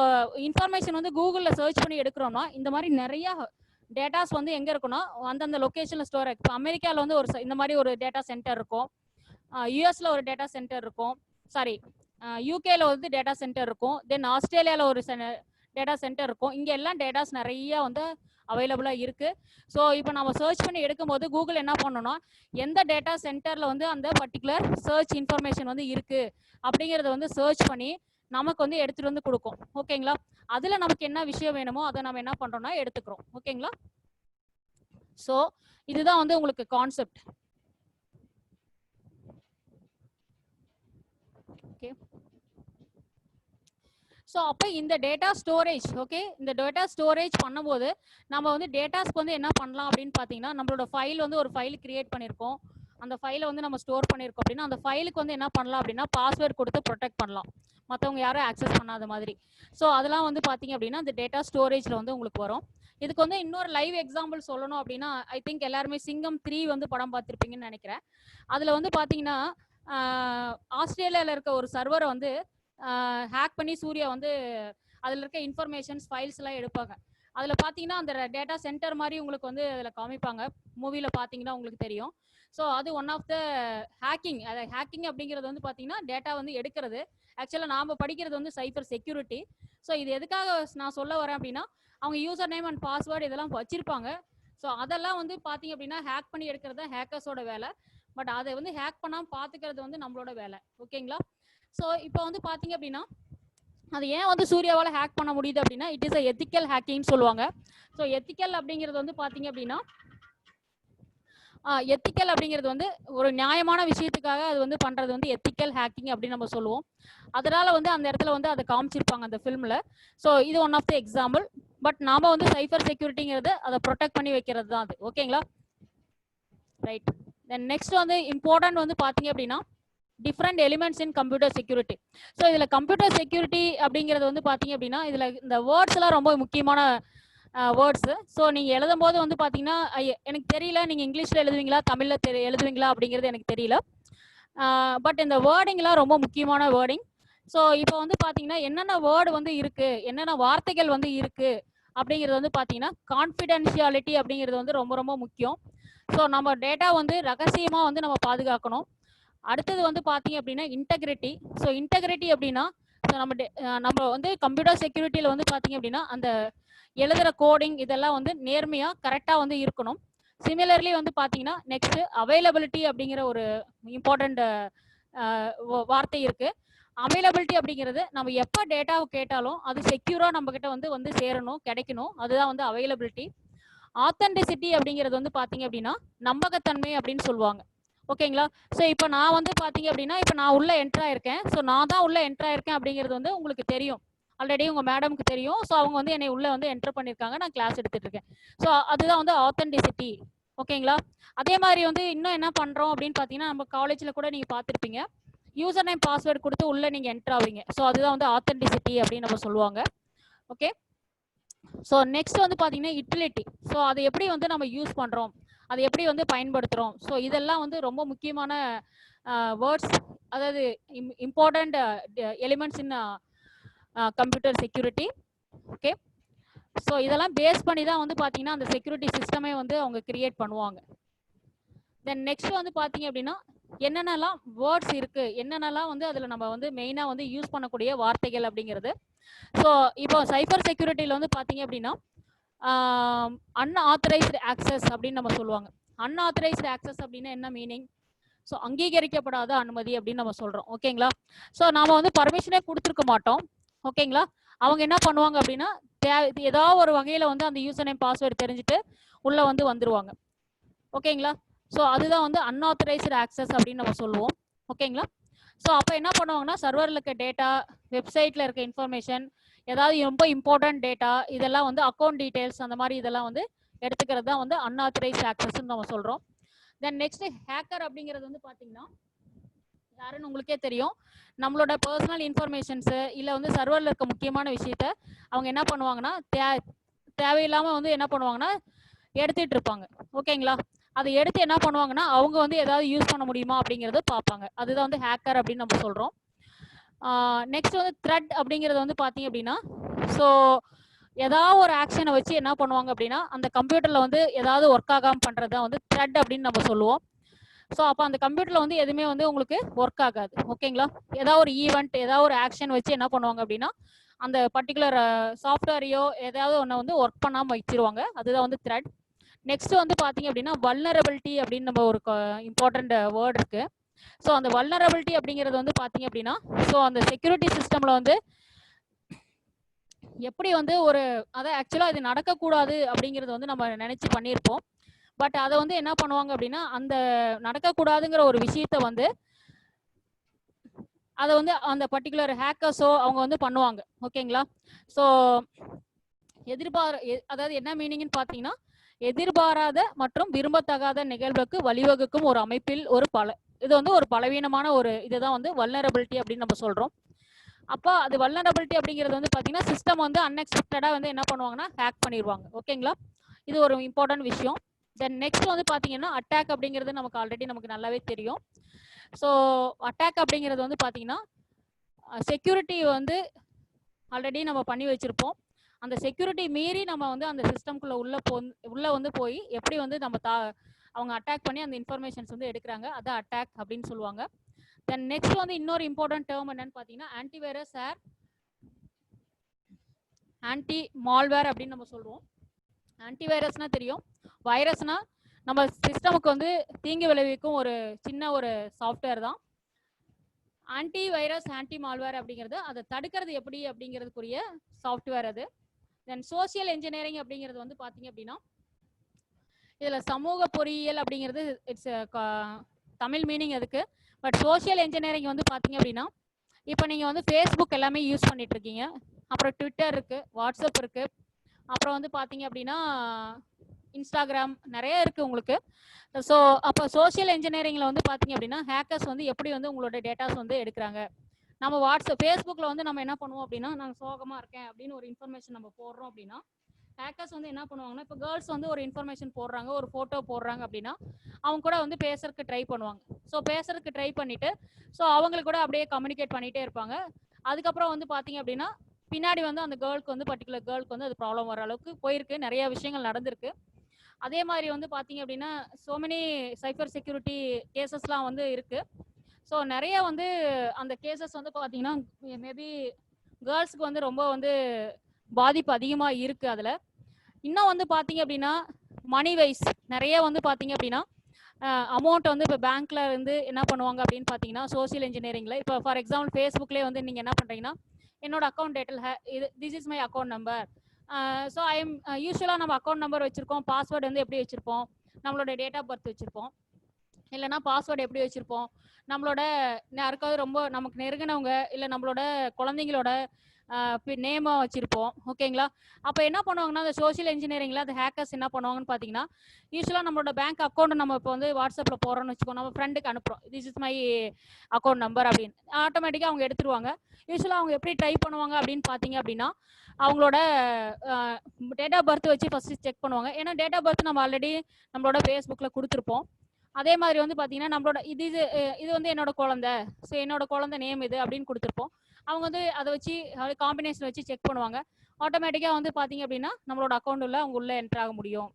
இன்ஃபர்மேஷன் வந்து கூகுளில் சர்ச் பண்ணி எடுக்கிறோம்னா இந்த மாதிரி நிறைய டேட்டாஸ் வந்து எங்கே இருக்குன்னா அந்தந்த லொக்கேஷனில் ஸ்டோர் ஆகும். இப்போ அமெரிக்காவில் வந்து ஒரு இந்த மாதிரி ஒரு டேட்டா சென்டர் இருக்கும், யூஎஸ்ல ஒரு டேட்டா சென்டர் இருக்கும், சாரி யூகேல வந்து டேட்டா சென்டர் இருக்கும், தென் ஆஸ்திரேலியாவில் ஒரு டேட்டா சென்டர் இருக்கும். இங்கே எல்லாம் டேட்டாஸ் நிறைய வந்து அவைலபிளாக இருக்குது. ஸோ இப்போ நம்ம சர்ச் பண்ணி எடுக்கும்போது கூகுள் என்ன பண்ணணும்னா எந்த டேட்டா சென்டரில் வந்து அந்த பர்டிகுலர் சர்ச் இன்ஃபர்மேஷன் வந்து இருக்குது அப்படிங்கிறத வந்து சர்ச் பண்ணி நமக்கு வந்து எடுத்துகிட்டு வந்து கொடுக்கும். ஓகேங்களா? அதில் நமக்கு என்ன விஷயம் வேணுமோ அதை நம்ம என்ன பண்ணுறோம்னா எடுத்துக்கிறோம். ஓகேங்களா? ஸோ இதுதான் வந்து உங்களுக்கு கான்செப்ட். ஓகே, ஸோ அப்போ இந்த டேட்டா ஸ்டோரேஜ், ஓகே, இந்த டேட்டா ஸ்டோரேஜ் பண்ணும்போது நம்ம வந்து டேட்டாஸ்க்கு வந்து என்ன பண்ணலாம் அப்படின்னு பார்த்தீங்கன்னா நம்மளோட ஃபைல் வந்து ஒரு ஃபைல் கிரியேட் பண்ணியிருக்கோம், அந்த ஃபைலை வந்து நம்ம ஸ்டோர் பண்ணியிருக்கோம் அப்படின்னா அந்த ஃபைலுக்கு வந்து என்ன பண்ணலாம் அப்படின்னா பாஸ்வேர்ட் கொடுத்து ப்ரொடெக்ட் பண்ணலாம், மற்றவங்க யாரும் ஆக்சஸ் பண்ணாத மாதிரி. ஸோ அதெல்லாம் வந்து பார்த்தீங்க அப்படின்னா இந்த டேட்டா ஸ்டோரேஜில் வந்து உங்களுக்கு வரும். இதுக்கு வந்து இன்னொரு லைவ் எக்ஸாம்பிள் சொல்லணும் அப்படின்னா ஐ திங்க் எல்லாருமே சிங்கம் 3 வந்து படம் பார்த்துருப்பீங்கன்னு நினைக்கிறேன். அதில் வந்து பார்த்தீங்கன்னா ஆஸ்திரேலியாவில் இருக்க ஒரு சர்வரை வந்து ஹேக் பண்ணி சூர்யா வந்து அதில் இருக்க இன்ஃபர்மேஷன்ஸ் ஃபைல்ஸ் எல்லாம் எடுப்பாங்க. அதில் பார்த்தீங்கன்னா அந்த டேட்டா சென்டர் மாதிரி உங்களுக்கு வந்து அதில் காமிப்பாங்க, மூவியில் பார்த்தீங்கன்னா உங்களுக்கு தெரியும். ஸோ அது ஒன் ஆஃப் த ஹேக்கிங். அதை ஹேக்கிங் அப்படிங்கிறது வந்து பார்த்தீங்கன்னா டேட்டா வந்து எடுக்கிறது. ஆக்சுவலாக நாம் படிக்கிறது வந்து சைபர் செக்யூரிட்டி. ஸோ இது எதுக்காக நான் சொல்ல வரேன் அப்படின்னா அவங்க யூசர் நேம் அண்ட் பாஸ்வேர்டு இதெல்லாம் வச்சிருப்பாங்க. ஸோ அதெல்லாம் வந்து பார்த்தீங்க அப்படின்னா ஹேக் பண்ணி எடுக்கிறது தான் ஹேக்கர்ஸோட வேலை. பட் அதை வந்து ஹேக் பண்ணாமல் பார்த்துக்கிறது வந்து நம்மளோட வேலை. ஓகேங்களா? ஸோ இப்போ வந்து பார்த்தீங்க அப்படின்னா அது ஏன் வந்து சூர்யாவால் ஹேக் பண்ண முடியுது அப்படின்னா இட் இஸ் அ எத்திக்கல் ஹேக்கிங்னு சொல்லுவாங்க. ஸோ எத்திக்கல் அப்படிங்கிறது வந்து பார்த்தீங்க அப்படின்னா எத்திக்கல் அப்படிங்கிறது வந்து ஒரு நியாயமான விஷயத்துக்காக அது வந்து பண்ணுறது வந்து எத்திக்கல் ஹேக்கிங் அப்படின்னு நம்ம சொல்லுவோம். அதனால வந்து அந்த இடத்துல வந்து அதை காமிச்சிருப்பாங்க அந்த ஃபிலிமில். ஸோ இது one of the example. But நாம வந்து சைபர் செக்யூரிட்டிங்கிறது அதை ப்ரொடெக்ட் பண்ணி வைக்கிறது தான் அது. ஓகேங்களா? ரைட். தென் நெக்ஸ்ட் வந்து இம்பார்ட்டன்ட் வந்து பார்த்தீங்க அப்படின்னா different elements in computer security. So இதில் கம்ப்யூட்டர் செக்யூரிட்டி அப்படிங்கிறது வந்து பார்த்தீங்க அப்படின்னா இதில் இந்த வேர்ட்ஸ் எல்லாம் ரொம்ப முக்கியமான வேர்ட்ஸு. ஸோ நீங்கள் எழுதும் போது வந்து பார்த்தீங்கன்னா எனக்கு தெரியல நீங்கள் இங்கிலீஷில் எழுதுவீங்களா தமிழில் எழுதுவீங்களா அப்படிங்கிறது எனக்கு தெரியல. பட் இந்த வேர்டிங்லாம் ரொம்ப முக்கியமான வேர்டிங். ஸோ இப்போ வந்து பார்த்தீங்கன்னா என்னென்ன வேர்டு வந்து இருக்குது, என்னென்ன வார்த்தைகள் வந்து இருக்குது அப்படிங்கிறது வந்து பார்த்தீங்கன்னா கான்ஃபிடென்ஷியாலிட்டி அப்படிங்கிறது வந்து ரொம்ப ரொம்ப முக்கியம். ஸோ நம்ம டேட்டா வந்து ரகசியமாக வந்து நம்ம பாதுகாக்கணும். அடுத்தது வந்து பார்த்தீங்க அப்படின்னா இன்டெகிரிட்டி. ஸோ இன்டெகிரிட்டி அப்படின்னா ஸோ நம்ம வந்து கம்ப்யூட்டர் செக்யூரிட்டியில் வந்து பார்த்தீங்க அப்படின்னா அந்த எழுதுகிற கோடிங் இதெல்லாம் வந்து நேர்மையாக கரெக்டாக வந்து இருக்கணும். சிமிலர்லி வந்து பார்த்தீங்கன்னா நெக்ஸ்ட் அவைலபிலிட்டி அப்படிங்கிற ஒரு இம்பார்ட்டண்ட் வார்த்தை இருக்குது. அவைலபிலிட்டி அப்படிங்கிறது நம்ம எப்போ டேட்டாவை கேட்டாலும் அது செக்யூராக நம்மக்கிட்ட வந்து சேரணும், கிடைக்கணும், அதுதான் வந்து அவைலபிலிட்டி. ஆத்தென்டிசிட்டி அப்படிங்கிறது வந்து பார்த்தீங்க அப்படின்னா நம்பகத்தன்மை அப்படின்னு சொல்லுவாங்க. ஓகேங்களா? ஸோ இப்போ நான் வந்து பார்த்தீங்க அப்படின்னா இப்போ நான் உள்ள என்ட்ரா இருக்கேன். ஸோ நான் தான் உள்ள என்ட்ரா இருக்கேன் அப்படிங்கிறது வந்து உங்களுக்கு தெரியும், ஆல்ரெடி உங்கள் மேடமுக்கு தெரியும். ஸோ அவங்க வந்து என்னை உள்ள வந்து என்டர் பண்ணியிருக்காங்க, நான் கிளாஸ் எடுத்துட்டு இருக்கேன். ஸோ அதுதான் வந்து ஆத்தென்டிசிட்டி. ஓகேங்களா. அதே மாதிரி வந்து இன்னும் என்ன பண்றோம் அப்படின்னு பாத்தீங்கன்னா, நம்ம காலேஜ்ல கூட நீங்க பார்த்திருப்பீங்க, யூசர் நேம் பாஸ்வேர்டு கொடுத்து உள்ள நீங்க என்டர் ஆவீங்க. ஸோ அதுதான் வந்து ஆத்தென்டிசிட்டி அப்படின்னு நம்ம சொல்லுவாங்க. ஓகே. ஸோ நெக்ஸ்ட் வந்து பாத்தீங்கன்னா யூட்டிலிட்டி. ஸோ அதை எப்படி வந்து நம்ம யூஸ் பண்றோம், அதை எப்படி வந்து பயன்படுத்துறோம், ஸோ இதெல்லாம் வந்து ரொம்ப முக்கியமான வேர்ட்ஸ், அதாவது important elements in computer security. Okay. So இதெல்லாம் பேஸ் பண்ணி தான் வந்து பாத்தீங்கன்னா அந்த செக்யூரிட்டி சிஸ்டமே வந்து அவங்க கிரியேட் பண்ணுவாங்க. தென் நெக்ஸ்ட் வந்து பாத்தீங்க அப்படின்னா என்னென்னலாம் வேர்ட்ஸ் இருக்கு, என்னென்னலாம் வந்து அதுல நம்ம வந்து மெயினா வந்து யூஸ் பண்ணக்கூடிய வார்த்தைகள் அப்படிங்கிறது. ஸோ இப்போ சைபர் செக்யூரிட்டியில வந்து பாத்தீங்க அப்படின்னா அன்ஆத்தரைஸ்டு ஆக்சஸ் அப்படின்னு நம்ம சொல்லுவாங்க. அன்ஆத்தரைஸ்டு ஆக்சஸ் அப்படின்னா என்ன மீனிங்? ஸோ அங்கீகரிக்கப்படாத அனுமதி அப்படின்னு நம்ம சொல்றோம். ஓகேங்களா. ஸோ நாம வந்து பர்மிஷனே கொடுத்துருக்க மாட்டோம். ஓகேங்களா. அவங்க என்ன பண்ணுவாங்க அப்படின்னா ஏதாவது ஒரு வகையில வந்து அந்த யூசர் நேம் பாஸ்வேர்டு தெரிஞ்சுட்டு உள்ள வந்து வந்துருவாங்க. ஓகேங்களா. ஸோ அதுதான் வந்து அன்ஆத்தரைஸ்டு ஆக்சஸ் அப்படின்னு நம்ம சொல்லுவோம். ஓகேங்களா. ஸோ அப்போ என்ன பண்ணுவாங்கன்னா சர்வரில் இருக்க டேட்டா, வெப்சைட்ல இருக்க இன்ஃபர்மேஷன், ஏதாவது ரொம்ப இம்பார்ட்டன்ட் டேட்டா, இதெல்லாம் வந்து அக்கௌண்ட் டீடைல்ஸ் அந்த மாதிரி இதெல்லாம் வந்து எடுத்துக்கிறது தான் வந்து அன்ஆத்தரைஸ்டு ஆக்சஸ்ன்னு நம்ம சொல்றோம். தென் நெக்ஸ்ட் ஹேக்கர் அப்படிங்கிறது வந்து பாத்தீங்கன்னா யாருன்னு உங்களுக்கே தெரியும். நம்மளோட பர்சனல் இன்ஃபர்மேஷன்ஸ் இல்ல வந்து சர்வர்ல இருக்க முக்கியமான விஷயத்த அவங்க என்ன பண்ணுவாங்கன்னா தேவையில்லாம வந்து என்ன பண்ணுவாங்கன்னா எடுத்துட்டு இருப்பாங்க. ஓகேங்களா. அதை எடுத்து என்ன பண்ணுவாங்கன்னா அவங்க வந்து ஏதாவது யூஸ் பண்ண முடியுமா அப்படிங்கறத பார்ப்பாங்க. அதுதான் வந்து ஹேக்கர் அப்படின்னு நம்ம சொல்றோம். நெக்ஸ்ட் வந்து த்ரெட் அப்படிங்கிறது வந்து பாத்தீங்க அப்படின்னா ஸோ ஏதாவது ஒரு ஆக்ஷனை வச்சு என்ன பண்ணுவாங்க அப்படின்னா அந்த கம்ப்யூட்டர்ல வந்து ஏதாவது ஒர்க் ஆகாம பண்றதுதான் வந்து த்ரெட் அப்படின்னு நம்ம சொல்லுவோம். ஸோ அப்போ அந்த கம்ப்யூட்டர்ல வந்து எதுவுமே வந்து உங்களுக்கு ஒர்க் ஆகாது. ஓகேங்களா. ஏதாவது ஒரு ஈவெண்ட், ஏதாவது ஒரு ஆக்ஷன் வச்சு என்ன பண்ணுவாங்க அப்படின்னா அந்த பர்டிகுலர் சாஃப்ட்வேரையோ ஏதாவது ஒன்று வந்து ஒர்க் பண்ணாமல் வச்சிருவாங்க. அதுதான் வந்து த்ரெட். நெக்ஸ்ட் வந்து பாத்தீங்க அப்படின்னா வல்னரபிலிட்டி அப்படின்னு நம்ம ஒரு இம்பார்ட்டன்ட் வேர்ட் இருக்கு. ஸோ அந்த வல்னரபிலிட்டி அப்படிங்கிறது வந்து பாத்தீங்க அப்படின்னா ஸோ அந்த செக்யூரிட்டி சிஸ்டம்ல வந்து எப்படி வந்து ஒரு அதான் ஆக்சுவலா இது நடக்கக்கூடாது அப்படிங்கிறது வந்து நம்ம நினைச்சு பண்ணியிருப்போம். பட் அதை வந்து என்ன பண்ணுவாங்க அப்படின்னா அந்த நடக்கக்கூடாதுங்கிற ஒரு விஷயத்த வந்து அதை வந்து அந்த பர்டிகுலர் ஹேக்கர்ஸோ அவங்க வந்து பண்ணுவாங்க. ஓகேங்களா. ஸோ அதாவது என்ன மீனிங்னு பாத்தீங்கன்னா எதிர்பாராத மற்றும் விரும்பத்தகாத நிகழ்வுக்கு வழிவகுக்கும் ஒரு அமைப்பில் ஒரு இது வந்து ஒரு பலவீனமான ஒரு இதுதான் வந்து வல்னரபிலிட்டி அப்படின்னு நம்ம சொல்றோம். அப்போ அது வல்னரபிலிட்டி அப்படிங்கிறது வந்து பாத்தீங்கன்னா சிஸ்டம் வந்து அன்எக்ஸ்பெக்டடா வந்து என்ன பண்ணுவாங்கன்னா ஹேக் பண்ணிடுவாங்க. ஓகேங்களா. இது ஒரு இம்பார்ட்டன்ட் விஷயம். தென் நெக்ஸ்ட் வந்து பாத்தீங்கன்னா அட்டாக் அப்படிங்கிறது நமக்கு ஆல்ரெடி நமக்கு நல்லாவே தெரியும். ஸோ அட்டாக் அப்படிங்கிறது வந்து பாத்தீங்கன்னா செக்யூரிட்டி வந்து ஆல்ரெடி நம்ம பண்ணி வச்சிருப்போம். அந்த செக்யூரிட்டி மீறி நம்ம வந்து அந்த சிஸ்டம்குள்ள உள்ள வந்து போய் எப்படி வந்து நம்ம அவங்க அட்டாக் பண்ணி அந்த இன்ஃபர்மேஷன்ஸ் வந்து எடுக்கிறாங்க, அதான் அட்டாக் அப்படின்னு சொல்லுவாங்க. தென் நெக்ஸ்ட் வந்து இன்னொரு இம்பார்ட்டன்ட் டேர்ம் என்னன்னு பாத்தீங்கன்னா ஆன்டிவைரஸ் ஆர் ஆன்டி மால்வேர் அப்படின்னு நம்ம சொல்லுவோம். ஆன்டிவைரஸ்னா தெரியும், வைரஸ்னா நம்ம சிஸ்டமுக்கு வந்து தீங்கு விளைவிக்கும் ஒரு சின்ன ஒரு சாஃப்ட்வேர் தான். ஆன்டி வைரஸ் ஆன்டி மால்வேர் அப்படிங்கிறது அதை தடுக்கிறது எப்படி அப்படிங்கிறதுக்குரிய சாஃப்ட்வேர் அது. தென் சோசியல் இன்ஜினியரிங் அப்படிங்கிறது வந்து பாத்தீங்க அப்படின்னா இதுல சமூக பொறியியல் அப்படிங்கிறது இட்ஸ் தமிழ் மீனிங் அதுக்கு. பட் சோசியல் இன்ஜினியரிங் வந்து பாத்தீங்க அப்படின்னா இப்போ நீங்க வந்து ஃபேஸ்புக் எல்லாமே யூஸ் பண்ணிட்டு இருக்கீங்க, அப்புறம் ட்விட்டர் இருக்கு, வாட்ஸ்அப் இருக்கு, அப்புறம் வந்து பாத்தீங்க அப்படின்னா இன்ஸ்டாகிராம் நிறைய இருக்கு உங்களுக்கு. ஸோ அப்போ சோசியல் இன்ஜினியரிங்ல வந்து பாத்தீங்க அப்படின்னா ஹேக்கர்ஸ் வந்து எப்படி வந்து உங்களோட டேட்டாஸ் வந்து எடுக்கிறாங்க. நம்ம வாட்ஸ்அப் ஃபேஸ்புக்கில் வந்து நம்ம என்ன பண்ணுவோம் அப்படின்னா நாங்கள் சோகமாக இருக்கேன் அப்படின்னு ஒரு இன்ஃபர்மேஷன் நம்ம போடுறோம் அப்படின்னா ஹேக்கர்ஸ் வந்து என்ன பண்ணுவாங்கன்னா இப்போ கேர்ள்ஸ் வந்து ஒரு இன்ஃபர்மேஷன் போடுறாங்க, ஒரு ஃபோட்டோ போடுறாங்க அப்படின்னா அவங்க கூட வந்து பேசுறதுக்கு ட்ரை பண்ணுவாங்க. ஸோ பேசுறதுக்கு ட்ரை பண்ணிட்டு ஸோ அவங்களுக்கு கூட அப்படியே கம்யூனிகேட் பண்ணிகிட்டே இருப்பாங்க. அதுக்கப்புறம் வந்து பார்த்தீங்க அப்படின்னா பின்னாடி வந்து அந்த கேர்ளுக்கு வந்து பர்டிகுலர் கேர்ளுக்கு வந்து அது ப்ராப்ளம் வர அளவுக்கு போயிருக்கு, நிறைய விஷயங்கள் நடந்திருக்கு. அதே மாதிரி வந்து பார்த்தீங்க அப்படின்னா சோ மெனி சைபர் செக்யூரிட்டி கேசஸ்லாம் வந்து இருக்குது. ஸோ நிறைய வந்து அந்த கேசஸ் வந்து பார்த்தீங்கன்னா மேபி கேர்ள்ஸுக்கு வந்து ரொம்ப வந்து பாதிப்பு அதிகமாக இருக்குது அதில். இன்னும் வந்து பார்த்தீங்க அப்படின்னா மணி வைஸ் நிறைய வந்து பார்த்தீங்க அப்படின்னா அமௌண்ட் வந்து இப்போ பேங்க்ல இருந்து என்ன பண்ணுவாங்க அப்படின்னு பார்த்தீங்கன்னா சோசியல் இன்ஜினியரிங்கில் இப்போ ஃபார் எக்ஸாம்பிள் ஃபேஸ்புக்லேயே வந்து நீங்கள் என்ன பண்ணுறீங்கன்னா என்னோட account detail this is my account number. So I'm யூஸ்வலாக நம்ம அக்கௌண்ட் நம்பர் வச்சுருக்கோம், பாஸ்வேர்டு வந்து எப்படி வச்சுருப்போம், நம்மளோட டேட் ஆஃப் பர்த் வச்சுருப்போம், இல்லைனா பாஸ்வேர்டு எப்படி வச்சுருப்போம், நம்மளோட யாருக்காவது ரொம்ப நமக்கு நெருங்கினவங்க இல்லை நம்மளோட குழந்தைங்களோட நேமா வச்சிருப்போம். ஓகேங்களா? அப்போ என்ன பண்ணுவாங்கன்னா அந்த சோஷியல் இன்ஜினியரிங்ல அந்த ஹேக்கர்ஸ் என்ன பண்ணுவாங்கன்னு பார்த்தீங்கன்னா, யூஸ்வலாக நம்மளோட பேங்க் அக்கௌண்ட் நம்ம இப்போ வந்து வாட்ஸ்அப்பில் போகிறோம்னு வச்சுக்கோ, நம்ம ஃப்ரெண்டுக்கு அனுப்புகிறோம், this is my account number அப்படின்னு, ஆட்டோமேட்டிக்காக அவங்க எடுத்துருவாங்க. யூஸ்வலாக அவங்க எப்படி ட்ரை பண்ணுவாங்க அப்படின்னு பார்த்தீங்க அப்படின்னா, அவங்களோட டேட் ஆஃப் பர்த் வச்சு ஃபஸ்ட்டு செக் பண்ணுவாங்க. ஏன்னா டேட் ஆஃப் பர்த் நம்ம ஆல்ரெடி நம்மளோட ஃபேஸ்புக்கில் கொடுத்துருப்போம். அதே மாதிரி வந்து பார்த்தீங்கன்னா நம்மளோட இது வந்து என்னோட குழந்தை, ஸோ என்னோட குழந்தை நேம் இது அப்படின்னு கொடுத்துருப்போம். அவங்க வந்து அதை வச்சு காம்பினேஷன் வச்சு செக் பண்ணுவாங்க. ஆட்டோமேட்டிக்காக வந்து பார்த்தீங்க அப்படின்னா நம்மளோட அக்கௌண்ட் உள்ள அவங்க உள்ளே என்ட்ரு ஆக முடியும்.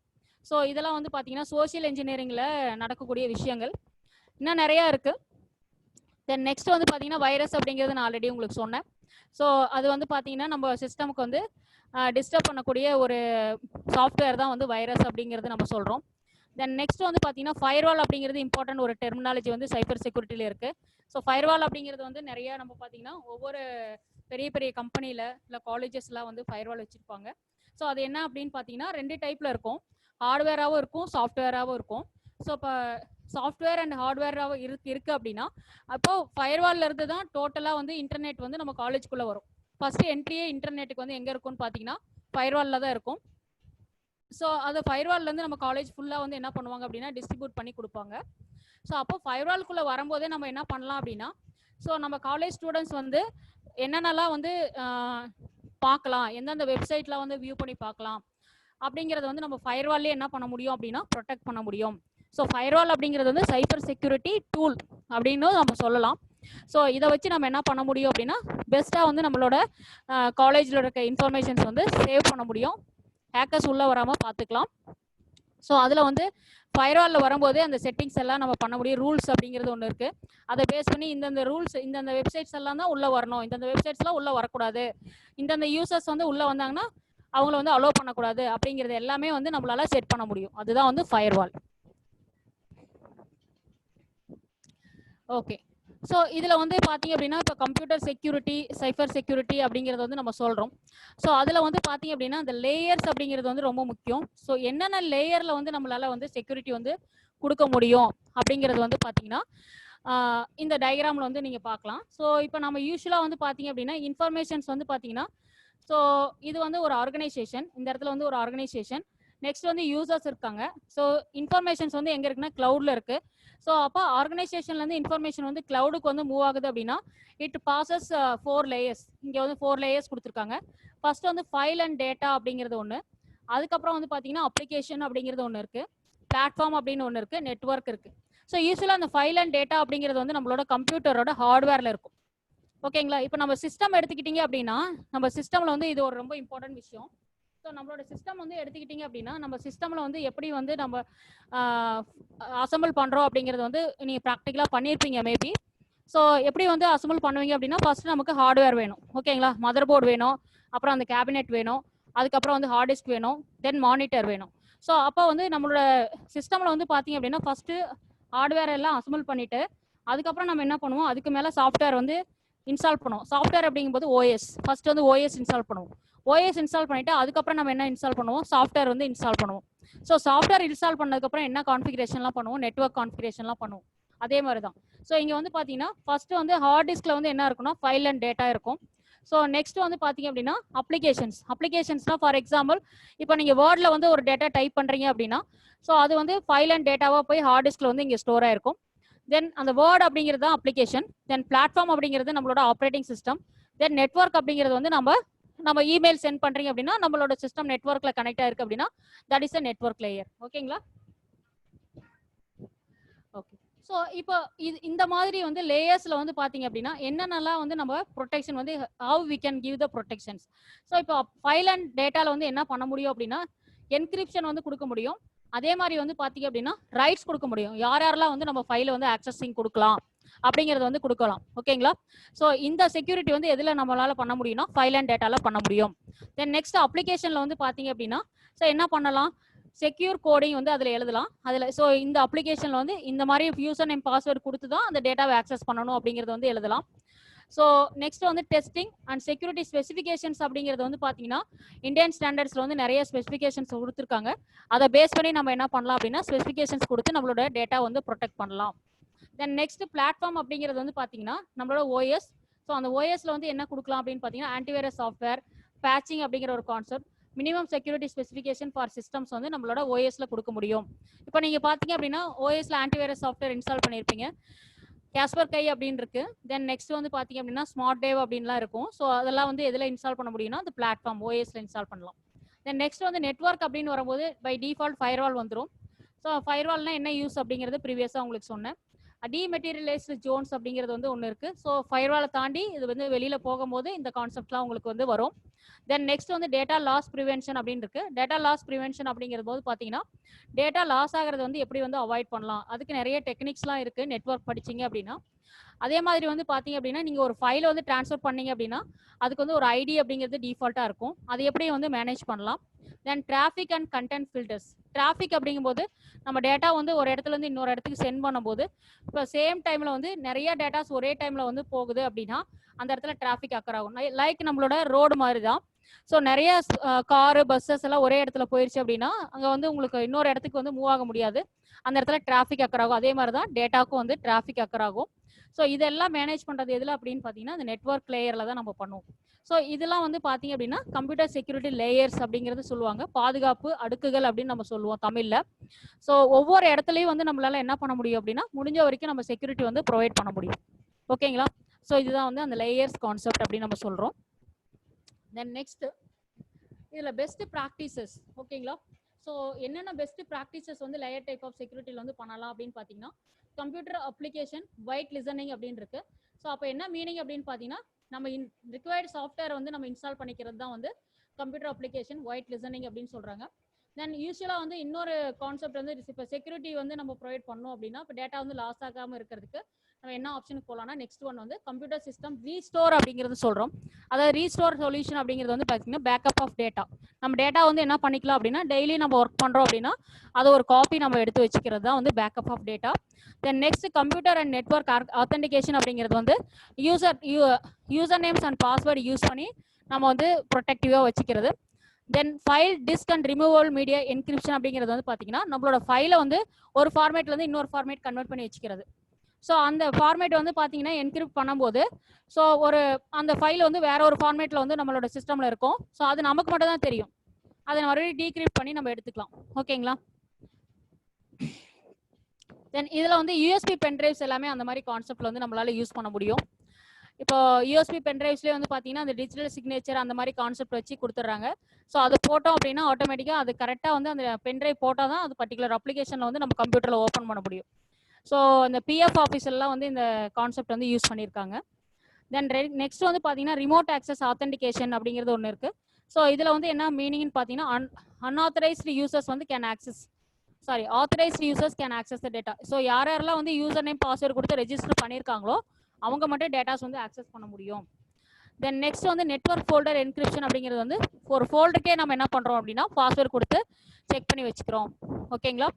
ஸோ இதெல்லாம் வந்து பார்த்தீங்கன்னா சோஷியல் இன்ஜினியரிங்கில் நடக்கக்கூடிய விஷயங்கள். இன்னும் நிறையா இருக்குது. தென் நெக்ஸ்ட் வந்து பார்த்தீங்கன்னா வைரஸ் அப்படிங்கிறது நான் ஆல்ரெடி உங்களுக்கு சொன்னேன். ஸோ அது வந்து பார்த்தீங்கன்னா நம்ம சிஸ்டமுக்கு வந்து டிஸ்டர்ப் பண்ணக்கூடிய ஒரு சாஃப்ட்வேர் தான் வந்து வைரஸ் அப்படிங்கிறது நம்ம சொல்கிறோம். தென் நெக்ஸ்ட் வந்து பார்த்தீங்கன்னா ஃபயர்வால் அப்படிங்கிறது இம்பார்ட்டன்ட் ஒரு டெர்மினாலஜி வந்து சைபர் செக்யூரிட்டியில் இருக்குது. ஸோ ஃபயர்வால் அப்படிங்கிறது வந்து நிறைய நம்ம பார்த்தீங்கன்னா ஒவ்வொரு பெரிய பெரிய கம்பெனியில் இல்லை காலேஜஸ்லாம் வந்து ஃபயர்வால் வச்சுருப்பாங்க. ஸோ அது என்ன அப்படின்னு பார்த்தீங்கன்னா 2 டைப்பில் இருக்கும். ஹார்ட்வேராகவும் இருக்கும், சாஃப்ட்வேராகவும் இருக்கும். ஸோ இப்போ சாஃப்ட்வேர் அண்ட் ஹார்ட்வேராகவும் இருக்குது அப்படின்னா, அப்போ ஃபயர்வால்ல இருந்து தான் டோட்டலாக வந்து இன்டர்நெட் வந்து நம்ம காலேஜ்குள்ளே வரும். ஃபர்ஸ்ட் என்ட்ரியே இன்டர்நெட்டுக்கு வந்து எங்கே இருக்கும்னு பார்த்தீங்கன்னா ஃபயர்வாலில் தான் இருக்கும். ஸோ அது ஃபயர்வால்லேருந்து நம்ம காலேஜ் ஃபுல்லாக வந்து என்ன பண்ணுவாங்க அப்படின்னா டிஸ்ட்ரிபியூட் பண்ணி கொடுப்பாங்க. ஸோ அப்போ ஃபயர்வால்குள்ளே வரும்போதே நம்ம என்ன பண்ணலாம் அப்படின்னா, ஸோ நம்ம காலேஜ் ஸ்டூடெண்ட்ஸ் வந்து என்னென்னலாம் வந்து பார்க்கலாம், எந்தெந்த வெப்சைட்லாம் வந்து வியூ பண்ணி பார்க்கலாம் அப்படிங்கிறத வந்து நம்ம ஃபயர்வால்லே என்ன பண்ண முடியும் அப்படின்னா ப்ரொடெக்ட் பண்ண முடியும். ஸோ ஃபயர்வால் அப்படிங்கிறது வந்து சைபர் செக்யூரிட்டி டூல் அப்படின்னு நம்ம சொல்லலாம். ஸோ இதை வச்சு நம்ம என்ன பண்ண முடியும் அப்படின்னா பெஸ்ட்டாக வந்து நம்மளோட காலேஜில் இருக்க இன்ஃபர்மேஷன்ஸ் வந்து சேவ் பண்ண முடியும், ஹேக்கர்ஸ் உள்ளே வராமல் பார்த்துக்கலாம். ஸோ அதில் வந்து ஃபயர்வாலில் வரும்போது அந்த செட்டிங்ஸ் எல்லாம் நம்ம பண்ண முடியும். ரூல்ஸ் அப்படிங்கிறது ஒன்று இருக்குது. அதை பேஸ் பண்ணி இந்தந்த ரூல்ஸ், இந்தந்த வெப்சைட்ஸ் எல்லாம் தான் உள்ளே வரணும், இந்தந்த வெப்சைட்ஸ்லாம் உள்ளே வரக்கூடாது, இந்தந்த யூசர்ஸ் வந்து உள்ளே வந்தாங்கன்னா அவங்கள வந்து அலோவ் பண்ணக்கூடாது அப்படிங்கிறது எல்லாமே வந்து நம்மளால செட் பண்ண முடியும். அதுதான் வந்து ஃபயர்வால். ஓகே. ஸோ இதில் வந்து பார்த்தீங்க அப்படின்னா இப்போ கம்ப்யூட்டர் செக்யூரிட்டி, சைபர் செக்யூரிட்டி அப்படிங்கிறது வந்து நம்ம சொல்கிறோம். ஸோ அதில் வந்து பார்த்தீங்க அப்படின்னா இந்த லேயர்ஸ் அப்படிங்கிறது வந்து ரொம்ப முக்கியம். ஸோ என்னென்ன லேயரில் வந்து நம்மளால வந்து செக்யூரிட்டி வந்து கொடுக்க முடியும் அப்படிங்கிறது வந்து பார்த்தீங்கன்னா இந்த டயக்ராமில் வந்து நீங்கள் பார்க்கலாம். ஸோ இப்போ நம்ம யூஸ்வலாக வந்து பார்த்தீங்க அப்படின்னா இன்ஃபர்மேஷன்ஸ் வந்து பார்த்தீங்கன்னா, ஸோ இது வந்து ஒரு ஆர்கனைசேஷன், இந்த இடத்துல வந்து ஒரு ஆர்கனைசேஷன், நெக்ஸ்ட் வந்து யூசர்ஸ் இருக்காங்க. ஸோ இன்ஃபர்மேஷன்ஸ் வந்து எங்கே இருக்குன்னா கிளவுடில் இருக்குது. ஸோ அப்போ ஆர்கனைசேஷன்லேருந்து இன்ஃபர்மேஷன் வந்து கிளவுடுக்கு வந்து மூவ் ஆகுது அப்படின்னா இட் பாசஸ் 4 லேயர்ஸ். இங்கே வந்து 4 லேயர்ஸ் கொடுத்துருக்காங்க. ஃபர்ஸ்ட் வந்து ஃபைல் அண்ட் டேட்டா அப்படிங்கிறது ஒன்று, அதுக்கப்புறம் வந்து பார்த்தீங்கன்னா அப்ளிகேஷன் அப்படிங்கிறது ஒன்று இருக்குது, பிளாட்ஃபார்ம் அப்படின்னு ஒன்று இருக்குது, நெட்ஒர்க் இருக்குது. ஸோ யூஸ்வலாக அந்த ஃபைல் அண்ட் டேட்டா அப்படிங்கிறது வந்து நம்மளோட கம்ப்யூட்டரோட ஹார்ட்வேரில் இருக்கும். ஓகேங்களா? இப்போ நம்ம சிஸ்டம் எடுத்துக்கிட்டீங்க அப்படின்னா நம்ம சிஸ்டமில் வந்து இது ஒரு ரொம்ப இம்பார்ட்டன்ட் விஷயம். ஸோ நம்மளோட சிஸ்டம் வந்து எடுத்துக்கிட்டிங்க அப்படின்னா நம்ம சிஸ்டமில் வந்து எப்படி வந்து நம்ம அசம்பிள் பண்ணுறோம் அப்படிங்கிறது வந்து நீங்கள் ப்ராக்டிக்கலாக பண்ணியிருப்பீங்க மேபி. ஸோ எப்படி வந்து அசம்பிள் பண்ணுவீங்க அப்படின்னா ஃபர்ஸ்ட் நமக்கு ஹார்ட்வேர் வேணும். ஓகேங்களா? மதர் போர்டு வேணும், அப்புறம் அந்த கேபினெட் வேணும், அதுக்கப்புறம் வந்து ஹார்ட் டிஸ்க் வேணும், தென் மானிட்டர் வேணும். ஸோ அப்போ வந்து நம்மளோட சிஸ்டமில் வந்து பார்த்தீங்க அப்படின்னா ஃபர்ஸ்ட்டு ஹார்ட்வேர் எல்லாம் அசம்பிள் பண்ணிவிட்டு அதுக்கப்புறம் நம்ம என்ன பண்ணுவோம், அதுக்கு மேலே சாஃப்ட்வேர் வந்து இன்ஸ்டால் பண்ணுவோம். சாஃப்ட்வேர் அப்படிங்கும்போது ஓஎஸ், ஃபர்ஸ்ட் வந்து ஓஎஸ் இன்ஸ்டால் பண்ணுவோம். ஓஎஸ் இன்ஸ்டால் பண்ணிட்டு அதுக்கப்புறம் நம்ம என்ன இன்ஸ்டால் பண்ணுவோம், சாஃப்ட்வேர் வந்து இன்ஸ்டால் பண்ணுவோம். ஸோ சாஃப்ட்வேர் இன்ஸ்டால் பண்ணதுக்கப்புறம் என்ன கான்ஃபிகரேஷன்லாம் பண்ணுவோம், நெட்வொர்க் கான்ஃபிகரேஷன்லாம் பண்ணுவோம். அதே மாதிரி தான். ஸோ இங்கே வந்து பார்த்தீங்கன்னா ஃபர்ஸ்ட் வந்து ஹார்ட் டிஸ்கில் வந்து என்ன இருக்குன்னா ஃபைல் அண்ட் டேட்டா இருக்கும். ஸோ நெக்ஸ்ட் வந்து பார்த்தீங்க அப்படின்னா அப்ளிகேஷன்ஸ்னா ஃபார் எக்ஸாம்பிள் இப்போ நீங்கள் வேர்டில் வந்து ஒரு டேட்டா டைப் பண்ணுறீங்க அப்படின்னா ஸோ அது வந்து ஃபைல் அண்ட் டேட்டாவாக போய் ஹார்ட் டிஸ்கில் வந்து இங்கே ஸ்டோர் ஆயிருக்கும். தென் அந்த வேர்ட் அப்படிங்கிறது தான் அப்ளிகேஷன், தென் பிளாட்ஃபார்ம் அப்படிங்கிறது நம்மளோட ஆப்ரேட்டிங் சிஸ்டம், தென் நெட்வொர்க் அப்படிங்கிறது வந்து நம்ம இமெயில் சென்ட் பண்றீங்க அப்படின்னா நம்மளோட சிஸ்டம் நெட்வொர்க்ல கனெக்ட் ஆயிருக்கு அப்படின்னா that is a network layer. ஓகேங்களா? ஓகே. ஸோ இப்போ இந்த மாதிரி வந்து லேயர்ஸ்ல வந்து பாத்தீங்க அப்படின்னா என்னென்னலாம் வந்து நம்ம ப்ரொடெக்ஷன் வந்து how we can give the protections. So இப்போ ஃபைல் அண்ட் டேட்டால வந்து என்ன பண்ண முடியும் அப்படின்னா என்கிரிப்ஷன் வந்து கொடுக்க முடியும். அதே மாதிரி வந்து பாத்தீங்க அப்படின்னா ரைட்ஸ் கொடுக்க முடியும். யாரெல்லாம் வந்து நம்ம ஃபைலை வந்து ஆக்சஸிங் கொடுக்கலாம் அப்படிங்கிறது வந்து கொடுக்கலாம். ஓகேங்களா? ஸோ இந்த செக்யூரிட்டி வந்து எதில் நம்மளால பண்ண முடியும்னா ஃபைல் அண்ட் டேட்டால பண்ண முடியும். தென் நெக்ஸ்ட் அப்ளிகேஷன்ல வந்து பாத்தீங்க அப்படின்னா ஸோ என்ன பண்ணலாம், செக்யூர் கோடிங் வந்து அதில் எழுதலாம். அதில் ஸோ இந்த அப்ளிகேஷனில் வந்து இந்த மாதிரி யூசர் நேம் பாஸ்வேர்டு கொடுத்து தான் அந்த டேட்டாவை ஆக்சஸ் பண்ணணும் அப்படிங்கிறது வந்து எழுதலாம். ஸோ நெக்ஸ்ட் வந்து டெஸ்டிங் அண்ட் செக்யூரிட்டி ஸ்பெசிஃபிகேஷன்ஸ் அப்படிங்கிறது வந்து பார்த்தீங்கன்னா இந்தியன் ஸ்டாண்டர்ட்ஸில் வந்து நிறைய ஸ்பெசிஃபிகேஷன்ஸ் கொடுத்துருக்காங்க. அதை பேஸ் பண்ணி நம்ம என்ன பண்ணலாம் அப்படின்னா ஸ்பெசிஃபிகேஷன்ஸ் கொடுத்து நம்மளோட டேட்டா வந்து ப்ரொடெக்ட் பண்ணலாம். தென் நெக்ஸ்ட் பிளாட்ஃபார்ம் அப்படிங்கிறது வந்து பார்த்தீங்கன்னா நம்மளோட ஓஎஸ், ஸோ அந்த ஓஎஸ்ல வந்து என்ன கொடுக்கலாம் அப்படின்னு பார்த்தீங்கன்னா ஆன்டிவைரஸ் சாஃப்ட்வேர், பேச்சிங் அப்படிங்கிற ஒரு concept, minimum security specification for systems வந்து நம்மளோட ஓஎஸ்ல கொடுக்க முடியும். இப்போ நீங்க பாத்தீங்க அப்படின்னா ஓஎஸ்ல ஆன்டிவைரஸ் சாஃப்ட்வேர் இன்ஸ்டால் பண்ணியிருப்பீங்க, கேஸ்பர் கை அப்படின்னு இருக்கு. தென் நெக்ஸ்ட் வந்து பாத்தீங்க அப்படின்னா ஸ்மார்ட் டேவ் அப்படின்லாம் இருக்கும். ஸோ அதெல்லாம் வந்து எதுல இன்ஸ்டால் பண்ண முடியும்னா அந்த பிளாட்ஃபார்ம் ஓஎஸ்ல இன்ஸ்டால் பண்ணலாம். தென் நெக்ஸ்ட் வந்து நெட்வொர்க் அப்படின்னு வரும்போது பை டிஃபால்ட் ஃபயர்வால் வந்துடும். ஸோ ஃபயர்வால்னா என்ன யூஸ் அப்படிங்கிறது ப்ரீவியஸாக உங்களுக்கு சொன்னேன். டிமெட்டீரியலைஸ்டு ஜோன்ஸ் அப்படிங்கிறது வந்து ஒன்று இருக்கு. ஸோ ஃபயர்வாலை தாண்டி இது வந்து வெளியில போகும்போது இந்த கான்செப்ட்லாம் உங்களுக்கு வந்து வரும். தென் நெக்ஸ்ட் வந்து டேட்டா லாஸ் ப்ரிவென்ஷன் அப்படின்னு இருக்கு. டேட்டா லாஸ் ப்ரிவென்ஷன் அப்படிங்கிற போது பார்த்தீங்கன்னா டேட்டா லாஸ் ஆகிறது வந்து எப்படி வந்து அவாய்ட் பண்ணலாம், அதுக்கு நிறைய டெக்னிக்ஸ்லாம் இருக்கு நெட்வொர்க் படிச்சீங்க அப்படின்னா. அதே மாதிரி வந்து பார்த்தீங்க அப்படின்னா நீங்கள் ஒரு ஃபைலை வந்து ட்ரான்ஸ்ஃபர் பண்ணீங்க அப்படின்னா அதுக்கு வந்து ஒரு ஐடி அப்படிங்கிறது டிஃபால்ட்டாக இருக்கும். அது எப்படி வந்து மேனேஜ் பண்ணலாம். Then traffic and content filters. Traffic அப்படிங்கும்போது நம்ம டேட்டா வந்து ஒரு இடத்துல இருந்து இன்னொரு இடத்துக்கு சென்ட் பண்ணும்போது இப்போ சேம் டைமில் வந்து நிறைய டேட்டாஸ் ஒரே டைமில் வந்து போகுது அப்படின்னா அந்த இடத்துல டிராஃபிக் அக்கர் ஆகும். லைக் நம்மளோட ரோடு மாதிரி தான். ஸோ நிறைய காரு பஸ்ஸஸ் எல்லாம் ஒரே இடத்துல போயிடுச்சு அப்படின்னா அங்கே வந்து உங்களுக்கு இன்னொரு இடத்துக்கு வந்து மூவ் ஆக முடியாது, அந்த இடத்துல டிராஃபிக் அக்கர் ஆகும். அதே மாதிரி தான் டேட்டாக்கும் வந்து டிராஃபிக் அக்கர் ஆகும். ஸோ இதெல்லாம் மேனேஜ் பண்ணுறது எதில் அப்படின்னு பார்த்தீங்கன்னா அந்த நெட்வொர்க் லேயரில் தான் நம்ம பண்ணுவோம். ஸோ இதெல்லாம் வந்து பார்த்தீங்க அப்படின்னா கம்ப்யூட்டர் செக்யூரிட்டி லேயர்ஸ் அப்படிங்கிறது சொல்லுவாங்க, பாதுகாப்பு அடுக்குகள் அப்படின்னு நம்ம சொல்லுவோம் தமிழில். ஸோ ஒவ்வொரு இடத்துலையும் வந்து நம்மளால என்ன பண்ண முடியும் அப்படின்னா முடிஞ்ச வரைக்கும் நம்ம செக்யூரிட்டி வந்து ப்ரொவைட் பண்ண முடியும். ஓகேங்களா? ஸோ இதுதான் வந்து அந்த லேயர்ஸ் கான்செப்ட் அப்படின்னு நம்ம சொல்கிறோம். தென் நெக்ஸ்ட் இதில் பெஸ்ட் ப்ராக்டிசஸ். ஓகேங்களா? ஸோ என்னென்ன பெஸ்ட் ப்ராக்டிசஸ் வந்து லேயர் டைப் ஆஃப் செக்யூரிட்டியில் வந்து பண்ணலாம் அப்படின்னு பார்த்தீங்கன்னா கம்ப்யூட்டர் அப்ளிகேஷன் வைட் லிசனிங் அப்படின்னு இருக்கு. ஸோ அப்போ என்ன மீனிங் அப்படின்னு பார்த்தீங்கன்னா நம்ம ரிக்வயர்டு சாஃப்ட்வேர் வந்து நம்ம இன்ஸ்டால் பண்ணிக்கிறது தான் வந்து கம்ப்யூட்டர் அப்ளிகேஷன் வைட் லிசனிங் அப்படின்னு சொல்றாங்க. தென் யூஸ்வலாக வந்து இன்னொரு கான்செப்ட் வந்து இப்போ செக்யூரிட்டி வந்து நம்ம ப்ரொவைட் பண்ணோம் அப்படின்னா இப்போ டேட்டா வந்து லாஸ் ஆகாமல் இருக்கிறதுக்கு நம்ம என்ன ஆப்ஷனுக்கு போகலாம்னா நெக்ஸ்ட் ஒன் வந்து கம்ப்யூட்டர் சிஸ்டம் ரீஸ்டோர் அப்படிங்கிறது சொல்கிறோம். அதாவது ரீஸ்டோர் சொல்யூஷன் அப்படிங்கிறது வந்து பார்த்தீங்கன்னா பேக்கப் ஆஃப் டேட்டா. நம்ம டேட்டா வந்து என்ன பண்ணிக்கலாம் அப்படின்னா டெய்லி நம்ம ஒர்க் பண்ணுறோம் அப்படின்னா அதை ஒரு காப்பி நம்ம எடுத்து வச்சுக்கிறது தான் வந்து backup of data. Then next computer and network authentication அப்படிங்கிறது வந்து user names and password use பண்ணி நம்ம வந்து ப்ரொடெக்டிவாக வச்சுக்கிறது. Then file disk and removal media encryption அப்படிங்கிறது வந்து பார்த்தீங்கன்னா நம்மளோட ஃபைலை வந்து ஒரு ஃபார்மேட்ல இருந்து இன்னொரு ஃபார்மேட் கன்வெர்ட் பண்ணி வச்சுக்கிறது. ஸோ அந்த ஃபார்மேட் வந்து பார்த்தீங்கன்னா என்கிரிப்ட் பண்ணும்போது ஸோ அந்த ஃபைல் வந்து வேற ஒரு ஃபார்மேட்ல வந்து நம்மளோட சிஸ்டம்ல இருக்கும். ஸோ அது நமக்கு மட்டும் தான் தெரியும். அதை மறுபடியும் டீக்ரிப்ட் பண்ணி நம்ம எடுத்துக்கலாம். ஓகேங்களா? தென் இதில் வந்து யூஎஸ்பி பென்ட்ரைவ்ஸ் எல்லாமே அந்த மாதிரி கான்செப்ட்ல வந்து நம்மளால யூஸ் பண்ண முடியும். இப்போ யூஎஸ்பி பென்ட்ரைவ்ஸ்லேயே வந்து பார்த்தீங்கன்னா அந்த டிஜிட்டல் சிக்னேச்சர் அந்த மாதிரி கான்செப்ட் வச்சு கொடுத்துட்றாங்க. ஸோ அது போட்டோம் அப்படின்னா ஆட்டோமேட்டிக்காக அது கரெக்டாக வந்து அந்த பென்ட்ரைவ் போட்டால் தான் அது பர்டிகுலர் அப்ளிகேஷனில் வந்து நம்ம கம்ப்யூட்டரில் ஓப்பன் பண்ண முடியும். ஸோ இந்த பிஎஃப் ஆஃபீஸெல்லாம் வந்து இந்த கான்செப்ட் வந்து யூஸ் பண்ணியிருக்காங்க. தென் நெக்ஸ்ட் வந்து பார்த்தீங்கன்னா ரிமோட் ஆக்சஸ் ஆத்தென்டிகேஷன் அப்படிங்கிறது ஒன்று இருக்குது. ஸோ இதில் வந்து என்ன மீனிங்னு பார்த்தீங்கன்னா அன்ஆத்தரைஸ்டு யூசர்ஸ் வந்து authorized users can access the data. So யாரெல்லாம் வந்து யூசர் நேம் பாஸ்வேர்டு கொடுத்து ரெஜிஸ்டர் பண்ணியிருக்காங்களோ அவங்க மட்டும் டேட்டாஸ் வந்து ஆக்சஸ் பண்ண முடியும். தென் நெக்ஸ்ட் வந்து நெட்வொர்க் ஃபோல்டர் என்கிரிப்ஷன் அப்படிங்கிறது வந்து ஒரு ஃபோல்டருக்கே நம்ம என்ன பண்ணுறோம் அப்படின்னா பாஸ்வேர்டு கொடுத்து செக் பண்ணி வச்சுக்கிறோம். ஓகேங்களா?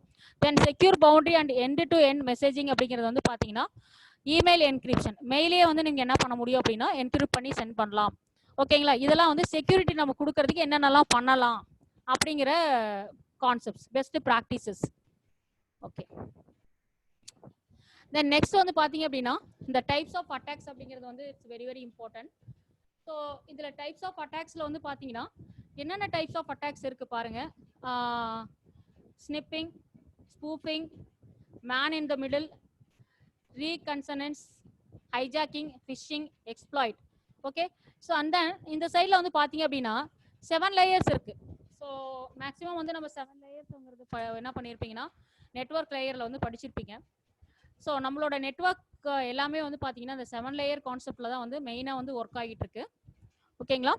Then secure boundary and end to end messaging அப்படிங்கிறது வந்து பார்த்தீங்கன்னா இமெயில் என்கிரிப்ஷன். மெயிலே வந்து நீங்கள் என்ன பண்ண முடியும் அப்படின்னா என்கிரிப்ட் பண்ணி சென்ட் பண்ணலாம். ஓகேங்களா? இதெல்லாம் வந்து செக்யூரிட்டி நம்ம கொடுக்கறதுக்கு என்னென்னலாம் பண்ணலாம் அப்படிங்கிற concepts, best practices. Okay. Then next வந்து பார்த்தீங்க அப்படின்னா இந்த டைப்ஸ் ஆஃப் அட்டாக்ஸ் அப்படிங்கிறது வந்து it's very very important. So இதில் டைப்ஸ் ஆஃப் அட்டாக்ஸில் வந்து பார்த்தீங்கன்னா என்னென்ன டைப்ஸ் ஆஃப் அட்டாக்ஸ் இருக்குது பாருங்க. Sniffing, spoofing, man in the middle, reconnaissance, hijacking, phishing, exploit. Okay. So அந்த இந்த சைடில் வந்து பார்த்தீங்க அப்படின்னா 7 லேயர்ஸ் இருக்குது. ஸோ மேக்ஸிமம் வந்து நம்ம 7 லேயர்ஸ்ங்கிறது என்ன பண்ணியிருப்பீங்கன்னா நெட்வொர்க் லேயரில் வந்து படிச்சிருப்பீங்க. ஸோ நம்மளோட நெட்வொர்க் எல்லாமே வந்து பார்த்தீங்கன்னா இந்த 7 லேயர் கான்செப்டில் தான் வந்து மெயினாக வந்து ஒர்க் ஆகிட்டு இருக்கு. ஓகேங்களா?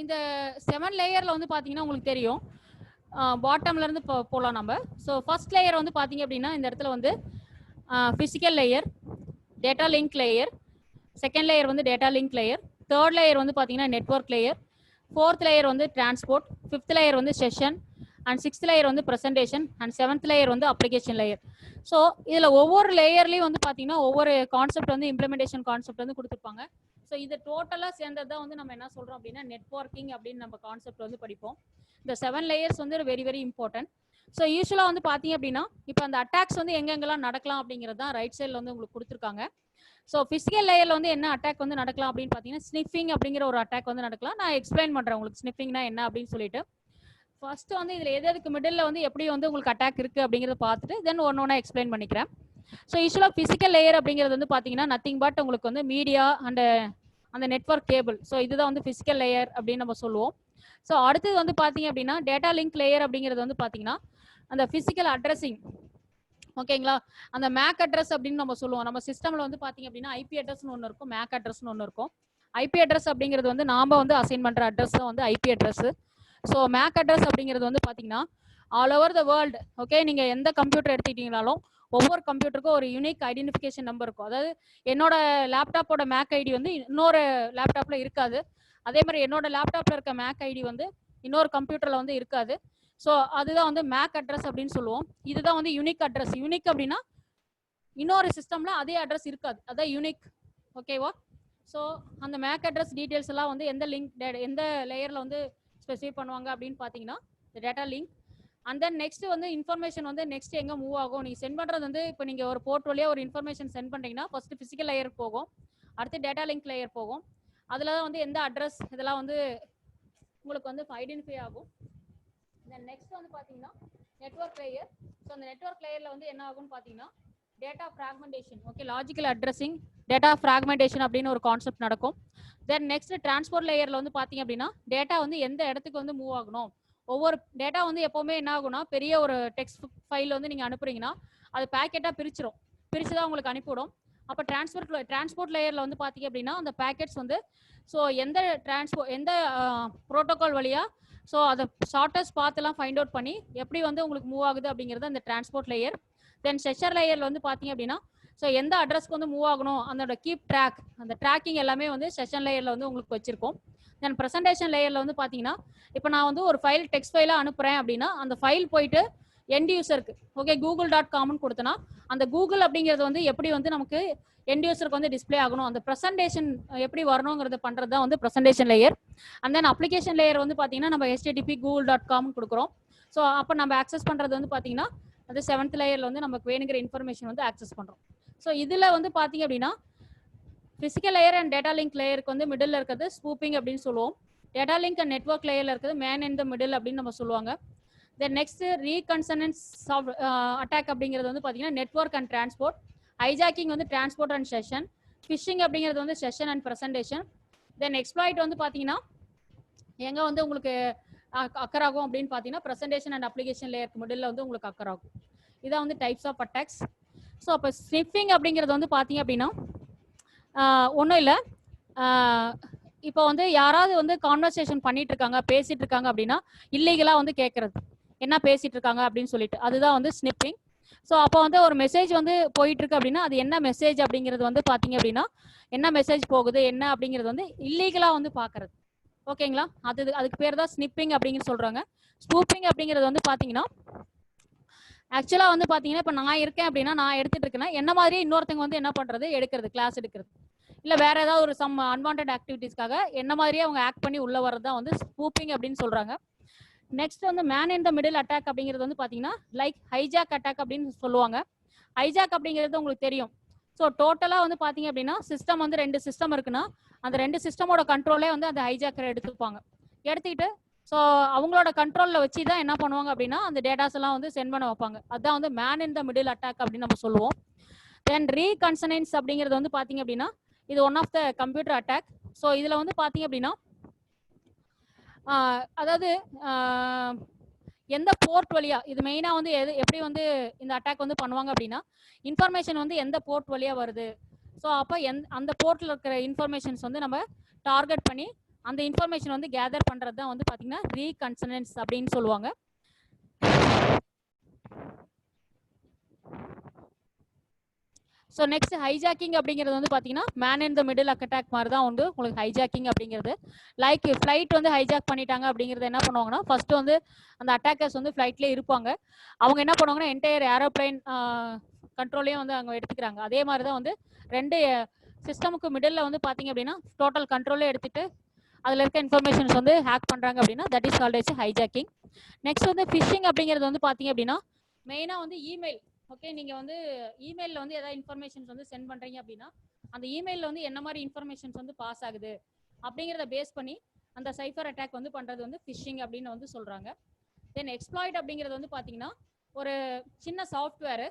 இந்த 7 லேயரில் வந்து பார்த்தீங்கன்னா உங்களுக்கு தெரியும் பாட்டம்லேருந்து போகலாம் நம்ம. ஸோ ஃபர்ஸ்ட் லேயர் வந்து பார்த்தீங்க அப்படின்னா இந்த இடத்துல வந்து physical layer, data link layer, second layer வந்து data link layer, third layer வந்து பார்த்தீங்கன்னா நெட்வொர்க் லேயர், ஃபோர்த் லேயர் வந்து டிரான்ஸ்போர்ட், ஃபிஃப்த் லேயர் வந்து செஷன், அண்ட் சிக்ஸ்த் லேயர் வந்து ப்ரெசன்டேஷன், அண்ட் செவன்த் லேயர் வந்து அப்ளிகேஷன் லேயர். ஸோ இதில் ஒவ்வொரு லேயர்லையும் வந்து பார்த்தீங்கன்னா ஒவ்வொரு கான்செப்ட் வந்து இம்ப்ளிமெண்டேஷன் கான்செப்ட் வந்து கொடுத்துருப்பாங்க. ஸோ இது டோட்டலாக சேர்ந்தது தான் வந்து நம்ம என்ன சொல்கிறோம் அப்படின்னா நெட்வொர்க்கிங் அப்படின்னு நம்ம கான்செப்ட் வந்து படிப்போம். இந்த 7 லேயர்ஸ் வந்து வெரி வெரி இம்பார்ட்டன்ட். ஸோ யூஸ்வலாக வந்து பார்த்தீங்க அப்படின்னா இப்போ அந்த அட்டாக்ஸ் வந்து எங்கெங்கெல்லாம் நடக்கலாம் அப்படிங்கிறது தான் ரைட் சைடில் வந்து உங்களுக்கு கொடுத்துருக்காங்க. ஸோ ஃபிசிக்கல் லேயர்ல வந்து என்ன அட்டாக் வந்து நடக்கலாம் அப்படின்னு பார்த்தீங்கன்னா ஸ்னிஃபிங் அப்படிங்கிற ஒரு அட்டாக் வந்து நடக்கலாம். நான் எக்ஸ்பிளைன் பண்றேன் உங்களுக்கு ஸ்னிஃபிங்னா என்ன அப்படின்னு சொல்லிட்டு. ஃபர்ஸ்ட் வந்து இதுல எதுக்கு மிடில் வந்து எப்படி வந்து உங்களுக்கு அட்டாக் இருக்கு அப்படிங்கறத பார்த்துட்டு தென் ஒன்னொன்னா எக்ஸ்பிளைன் பண்ணிக்கிறேன். ஸோ யூஸ்வலா பிசிக்கல் லேயர் அப்படிங்கிறது வந்து பாத்தீங்கன்னா நத்திங் பட் உங்களுக்கு வந்து மீடியா அண்ட் அந்த நெட்வொர்க் கேபிள். ஸோ இதுதான் வந்து பிசிக்கல் லேயர் அப்படின்னு நம்ம சொல்லுவோம். ஸோ அடுத்தது வந்து பாத்தீங்க அப்படின்னா டேட்டா லிங்க் லேயர் அப்படிங்கிறது வந்து பாத்தீங்கன்னா அந்த பிசிக்கல் அட்ரஸிங். ஓகேங்களா, அந்த மேக் அட்ரஸ் அப்படின்னு நம்ம சொல்லுவோம். நம்ம சிஸ்டம்ல வந்து பாத்தீங்க அப்படின்னா ஐபி அட்ரஸ்னு ஒன்று இருக்கும், மேக் அட்ரஸ்னு ஒன்று இருக்கும். ஐபி அட்ரஸ் அப்படிங்கிறது வந்து நாம வந்து அசைன் பண்ற அட்ரஸ் தான் வந்து IP address. So MAC address அப்படிங்கிறது வந்து பாத்தீங்கன்னா all over the world. Okay, நீங்க எந்த கம்ப்யூட்டர் எடுத்துக்கிட்டீங்கனாலும் ஒவ்வொரு கம்ப்யூட்டருக்கும் ஒரு யூனிக் ஐடென்டிஃபிகேஷன் நம்பர் இருக்கும். அதாவது என்னோட லேப்டாப்போட மேக் ஐடி வந்து இன்னொரு லேப்டாப்ல இருக்காது. அதே மாதிரி என்னோட லேப்டாப்ல இருக்க மேக் ஐடி வந்து இன்னொரு கம்ப்யூட்டர்ல வந்து இருக்காது. ஸோ அதுதான் வந்து மேக் அட்ரஸ் அப்படின்னு சொல்லுவோம். இதுதான் வந்து யூனிக் அட்ரஸ். யூனிக் அப்படின்னா இன்னொரு சிஸ்டம்ல அதே அட்ரஸ் இருக்காது, அதான் யூனிக். ஓகேவா? ஸோ அந்த மேக் அட்ரஸ் டீடைல்ஸ் எல்லாம் வந்து எந்த லிங்க் எந்த லேயர்ல வந்து ஸ்பெசிஃபை பண்ணுவாங்க அப்படின்னு பார்த்தீங்கன்னா data link. And then next வந்து இன்ஃபர்மேஷன் வந்து நெக்ஸ்ட் எங்க மூவ் ஆகும், நீங்க சென்ட் பண்றது வந்து இப்போ நீங்க ஒரு போர்ட் வழியா ஒரு இன்ஃபர்மேஷன் சென்ட் பண்றீங்கன்னா ஃபர்ஸ்ட் பிசிக்கல் லேயர் போகும், அடுத்து டேட்டா லிங்க் லேயர் போகும். அதுல தான் வந்து எந்த அட்ரஸ் இதெல்லாம் வந்து உங்களுக்கு வந்து ஐடென்டிஃபை ஆகும். தென் நெக்ஸ்ட் வந்து பாத்தீங்கன்னா நெட்வொர்க் லேயர். ஸோ அந்த நெட்வொர்க் லேயர்ல வந்து என்ன ஆகும்னு பாத்தீங்கன்னா data fragmentation. Okay, logical addressing, data fragmentation அப்படின்னு ஒரு கான்செப்ட் நடக்கும். தென் நெக்ஸ்ட் டிரான்ஸ்போர்ட் லேயர்ல வந்து பாத்தீங்க அப்படின்னா டேட்டா வந்து எந்த இடத்துக்கு வந்து மூவ் ஆகணும். ஒவ்வொரு டேட்டா வந்து எப்பவுமே என்ன ஆகும்னா பெரிய ஒரு டெக்ஸ்ட் ஃபைல் வந்து நீங்க அனுப்புறீங்கன்னா அது பேக்கெட்டா பிரிச்சுதான் உங்களுக்கு அனுப்பிவிடும். அப்போ டிரான்ஸ்போர்ட் லேயர்ல வந்து பாத்தீங்க அப்படின்னா அந்த பேக்கெட்ஸ் வந்து ஸோ எந்த எந்த ப்ரோட்டோகால் வழியா ஸோ அதை ஷார்ட்டஸ்ட் பாத்தெல்லாம் ஃபைண்ட் அவுட் பண்ணி எப்படி வந்து உங்களுக்கு மூவ் ஆகுது அப்படிங்கிறது அந்த டிரான்ஸ்போர்ட் லேயர். தென் செஷர் லேயர்ல வந்து பாத்தீங்க அப்படின்னா ஸோ எந்த அட்ரஸ்க்கு வந்து மூவ் ஆகணும் அதோட கீப் ட்ராக், அந்த ட்ராக்கிங் எல்லாமே வந்து செஷன் லேயர்ல வந்து உங்களுக்கு வச்சிருக்கோம். தென் ப்ரெசன்டேஷன் லேயர்ல வந்து பாத்தீங்கன்னா இப்போ நான் வந்து ஒரு ஃபைல் டெக்ஸ்ட் ஃபைலா அனுப்புறேன் அப்படின்னா அந்த ஃபைல் போயிட்டு எண்ட் யூசருக்கு ஓகே google.comனு கொடுத்தனா அந்த கூகுள் அப்படிங்கிறது வந்து எப்படி வந்து நமக்கு எண்ட் யூசருக்கு வந்து டிஸ்பிளே ஆகணும், அந்த ப்ரெசன்டேஷன் எப்படி வரணுங்கிறத பண்றது தான் வந்து presentation layer. And then application layer வந்து பாத்தீங்கன்னா நம்ம http google.com கொடுக்குறோம். ஸோ அப்போ நம்ம ஆக்சஸ் பண்றது வந்து பாத்தீங்கன்னா அது 7th லேயர்ல வந்து நமக்கு வேணுங்கிற இன்ஃபர்மேஷன் வந்து ஆக்சஸ் பண்றோம். ஸோ இதுல வந்து பாத்தீங்க அப்படின்னா physical layer and data link லேயருக்கு வந்து மிடில் இருக்கிறது ஸ்பூப்பிங் அப்படின்னு சொல்லுவோம். டேட்டா லிங்க் அண்ட் நெட்வொர்க் லேயர்ல இருக்கிறது மேன் இன் த மிடில் அப்படின்னு நம்ம சொல்லுவாங்க. தென் நெக்ஸ்ட் ரீகன்சனன்ஸ் அட்டாக் அப்படிங்கிறது வந்து பாத்தீங்கன்னா நெட்வொர்க் அண்ட் டிரான்ஸ்போர்ட். ஹைஜாக்கிங் வந்து டிரான்ஸ்போர்ட் அண்ட் செஷன். ஃபிஷிங் அப்படிங்கிறது வந்து session and presentation. Then exploit வந்து பாத்தீங்கன்னா எங்க வந்து உங்களுக்கு அக்கர் ஆகும் அப்படின்னு பாத்தீங்கன்னா ப்ரெசன்டேஷன் அண்ட் அப்ளிகேஷன் லேயருக்கு மிடில் வந்து உங்களுக்கு அக்கர் ஆகும். இதான் வந்து டைப்ஸ் ஆஃப் அட்டாக்ஸ். ஸோ அப்போ ஸ்னிஃபிங் அப்படிங்கிறது வந்து பாத்தீங்க அப்படின்னா ஒன்றும் இல்லை, இப்போ வந்து யாராவது வந்து கான்வர்சேஷன் பண்ணிட்டு இருக்காங்க பேசிட்டு இருக்காங்க அப்படின்னா இல்லீகலா வந்து கேட்கறது என்ன பேசிட்டு இருக்காங்க அப்படின்னு சொல்லிட்டு அதுதான் வந்து ஸ்னிப்பிங். ஸோ அப்போ வந்து ஒரு மெசேஜ் வந்து போயிட்டு இருக்கு அப்படின்னா அது என்ன மெசேஜ் அப்படிங்கிறது வந்து பாத்தீங்க அப்படின்னா என்ன மெசேஜ் போகுது என்ன அப்படிங்கிறது வந்து இல்லீகலா வந்து பாக்குறது. ஓகேங்களா, அதுக்கு பேர் தான் ஸ்னிப்பிங் அப்படிங்கிற சொல்றாங்க. ஸ்பூப்பிங் அப்படிங்கிறது வந்து பாத்தீங்கன்னா ஆக்சுவலா வந்து பாத்தீங்கன்னா இப்போ நான் இருக்கேன் அப்படின்னா நான் எடுத்துட்டு இருக்கேன்னா என்ன மாதிரி இன்னொருத்தங்க வந்து என்ன பண்றது எடுக்கிறது, கிளாஸ் எடுக்கிறது, இல்ல வேற ஏதாவது ஒரு சம் அன்வான்ட் ஆக்டிவிட்டிஸ்க்காக என்ன மாதிரியே அவங்க ஆக்ட் பண்ணி உள்ள வரது தான் வந்து ஸ்பூப்பிங் அப்படின்னு சொல்றாங்க. நெக்ஸ்ட் வந்து man in the middle attack அப்படிங்கிறது வந்து பாத்தீங்கன்னா லைக் ஹைஜாக் அட்டாக் அப்படின்னு சொல்லுவாங்க. ஹைஜாக் அப்படிங்கிறது உங்களுக்கு தெரியும். ஸோ டோட்டலா வந்து பாத்தீங்க அப்படின்னா சிஸ்டம் வந்து 2 சிஸ்டம் இருக்குன்னா அந்த 2 சிஸ்டமோட கண்ட்ரோலே வந்து அந்த ஹைஜாக்கரை எடுத்துப்பாங்க. எடுத்துக்கிட்டு ஸோ அவங்களோட கண்ட்ரோல்ல வச்சு தான் என்ன பண்ணுவாங்க அப்படின்னா அந்த டேட்டாஸ் எல்லாம் வந்து சென்ட் பண்ண வைப்பாங்க. அதுதான் வந்து man in the middle attack அப்படின்னு நம்ம சொல்லுவோம். தென் ரீகன்சனன்ஸ் அப்படிங்கிறது வந்து பாத்தீங்க அப்படின்னா இது one of the computer attack. So இதுல வந்து பாத்தீங்க அப்படின்னா அதாவது எந்த போர்ட் வழியா இது மெயினா வந்து எப்படி வந்து இந்த அட்டாக் வந்து பண்ணுவாங்க அப்படின்னா இன்ஃபர்மேஷன் வந்து எந்த போர்ட் வழியா வருது, ஸோ அப்போ அந்த போர்ட்ல இருக்கிற இன்ஃபர்மேஷன்ஸ் வந்து நம்ம டார்கெட் பண்ணி அந்த இன்ஃபர்மேஷன் வந்து கேதர் பண்றது தான் வந்து பாத்தீங்கன்னா ரீகன்சனன்ஸ் அப்படின்னு சொல்லுவாங்க. ஸோ நெக்ஸ்ட் ஹைஜாக்கிங் அப்படிங்கிறது வந்து பாத்தீங்கன்னா man in the middle attack மாதிரி தான் வந்து உங்களுக்கு ஹைஜாக்கிங் அப்படிங்கிறது. லைக் ஃபிளைட் வந்து ஹைஜாக் பண்ணிட்டாங்க அப்படிங்கிறது என்ன பண்ணுவாங்கன்னா ஃபர்ஸ்ட் வந்து அந்த அட்டாக்கர்ஸ் வந்து ஃபிளைட்லேயே இருப்பாங்க. அவங்க என்ன பண்ணுவாங்கன்னா என்டையர் ஏரோப்ளைன் கண்ட்ரோலையும் வந்து அவங்க எடுத்துக்கிறாங்க. அதே மாதிரி தான் வந்து 2 சிஸ்டமுக்கு மிடில் வந்து பாத்தீங்க அப்படின்னா டோட்டல் கண்ட்ரோலே எடுத்துட்டு அதுல இருக்க இன்ஃபர்மேஷன்ஸ் வந்து ஹேக் பண்றாங்க அப்படின்னா that is called as hijacking. Next வந்து ஃபிஷிங் அப்படிங்கிறது வந்து பாத்தீங்க அப்படின்னா மெயினா வந்து இமெயில். ஓகே, நீங்க வந்து இமெயில்ல வந்து ஏதாவது இன்ஃபர்மேஷன்ஸ் வந்து சென்ட் பண்றீங்க அப்படின்னா அந்த இமெயிலில் வந்து என்ன மாதிரி இன்ஃபர்மேஷன்ஸ் வந்து பாஸ் ஆகுது அப்படிங்கிறத பேஸ் பண்ணி அந்த சைஃபர் அட்டாக் வந்து பண்ணுறது வந்து ஃபிஷிங் அப்படின்னு வந்து சொல்கிறாங்க. தென் எக்ஸ்ப்ளாய்ட் அப்படிங்கிறது வந்து பார்த்தீங்கன்னா ஒரு சின்ன சாஃப்ட்வேரு.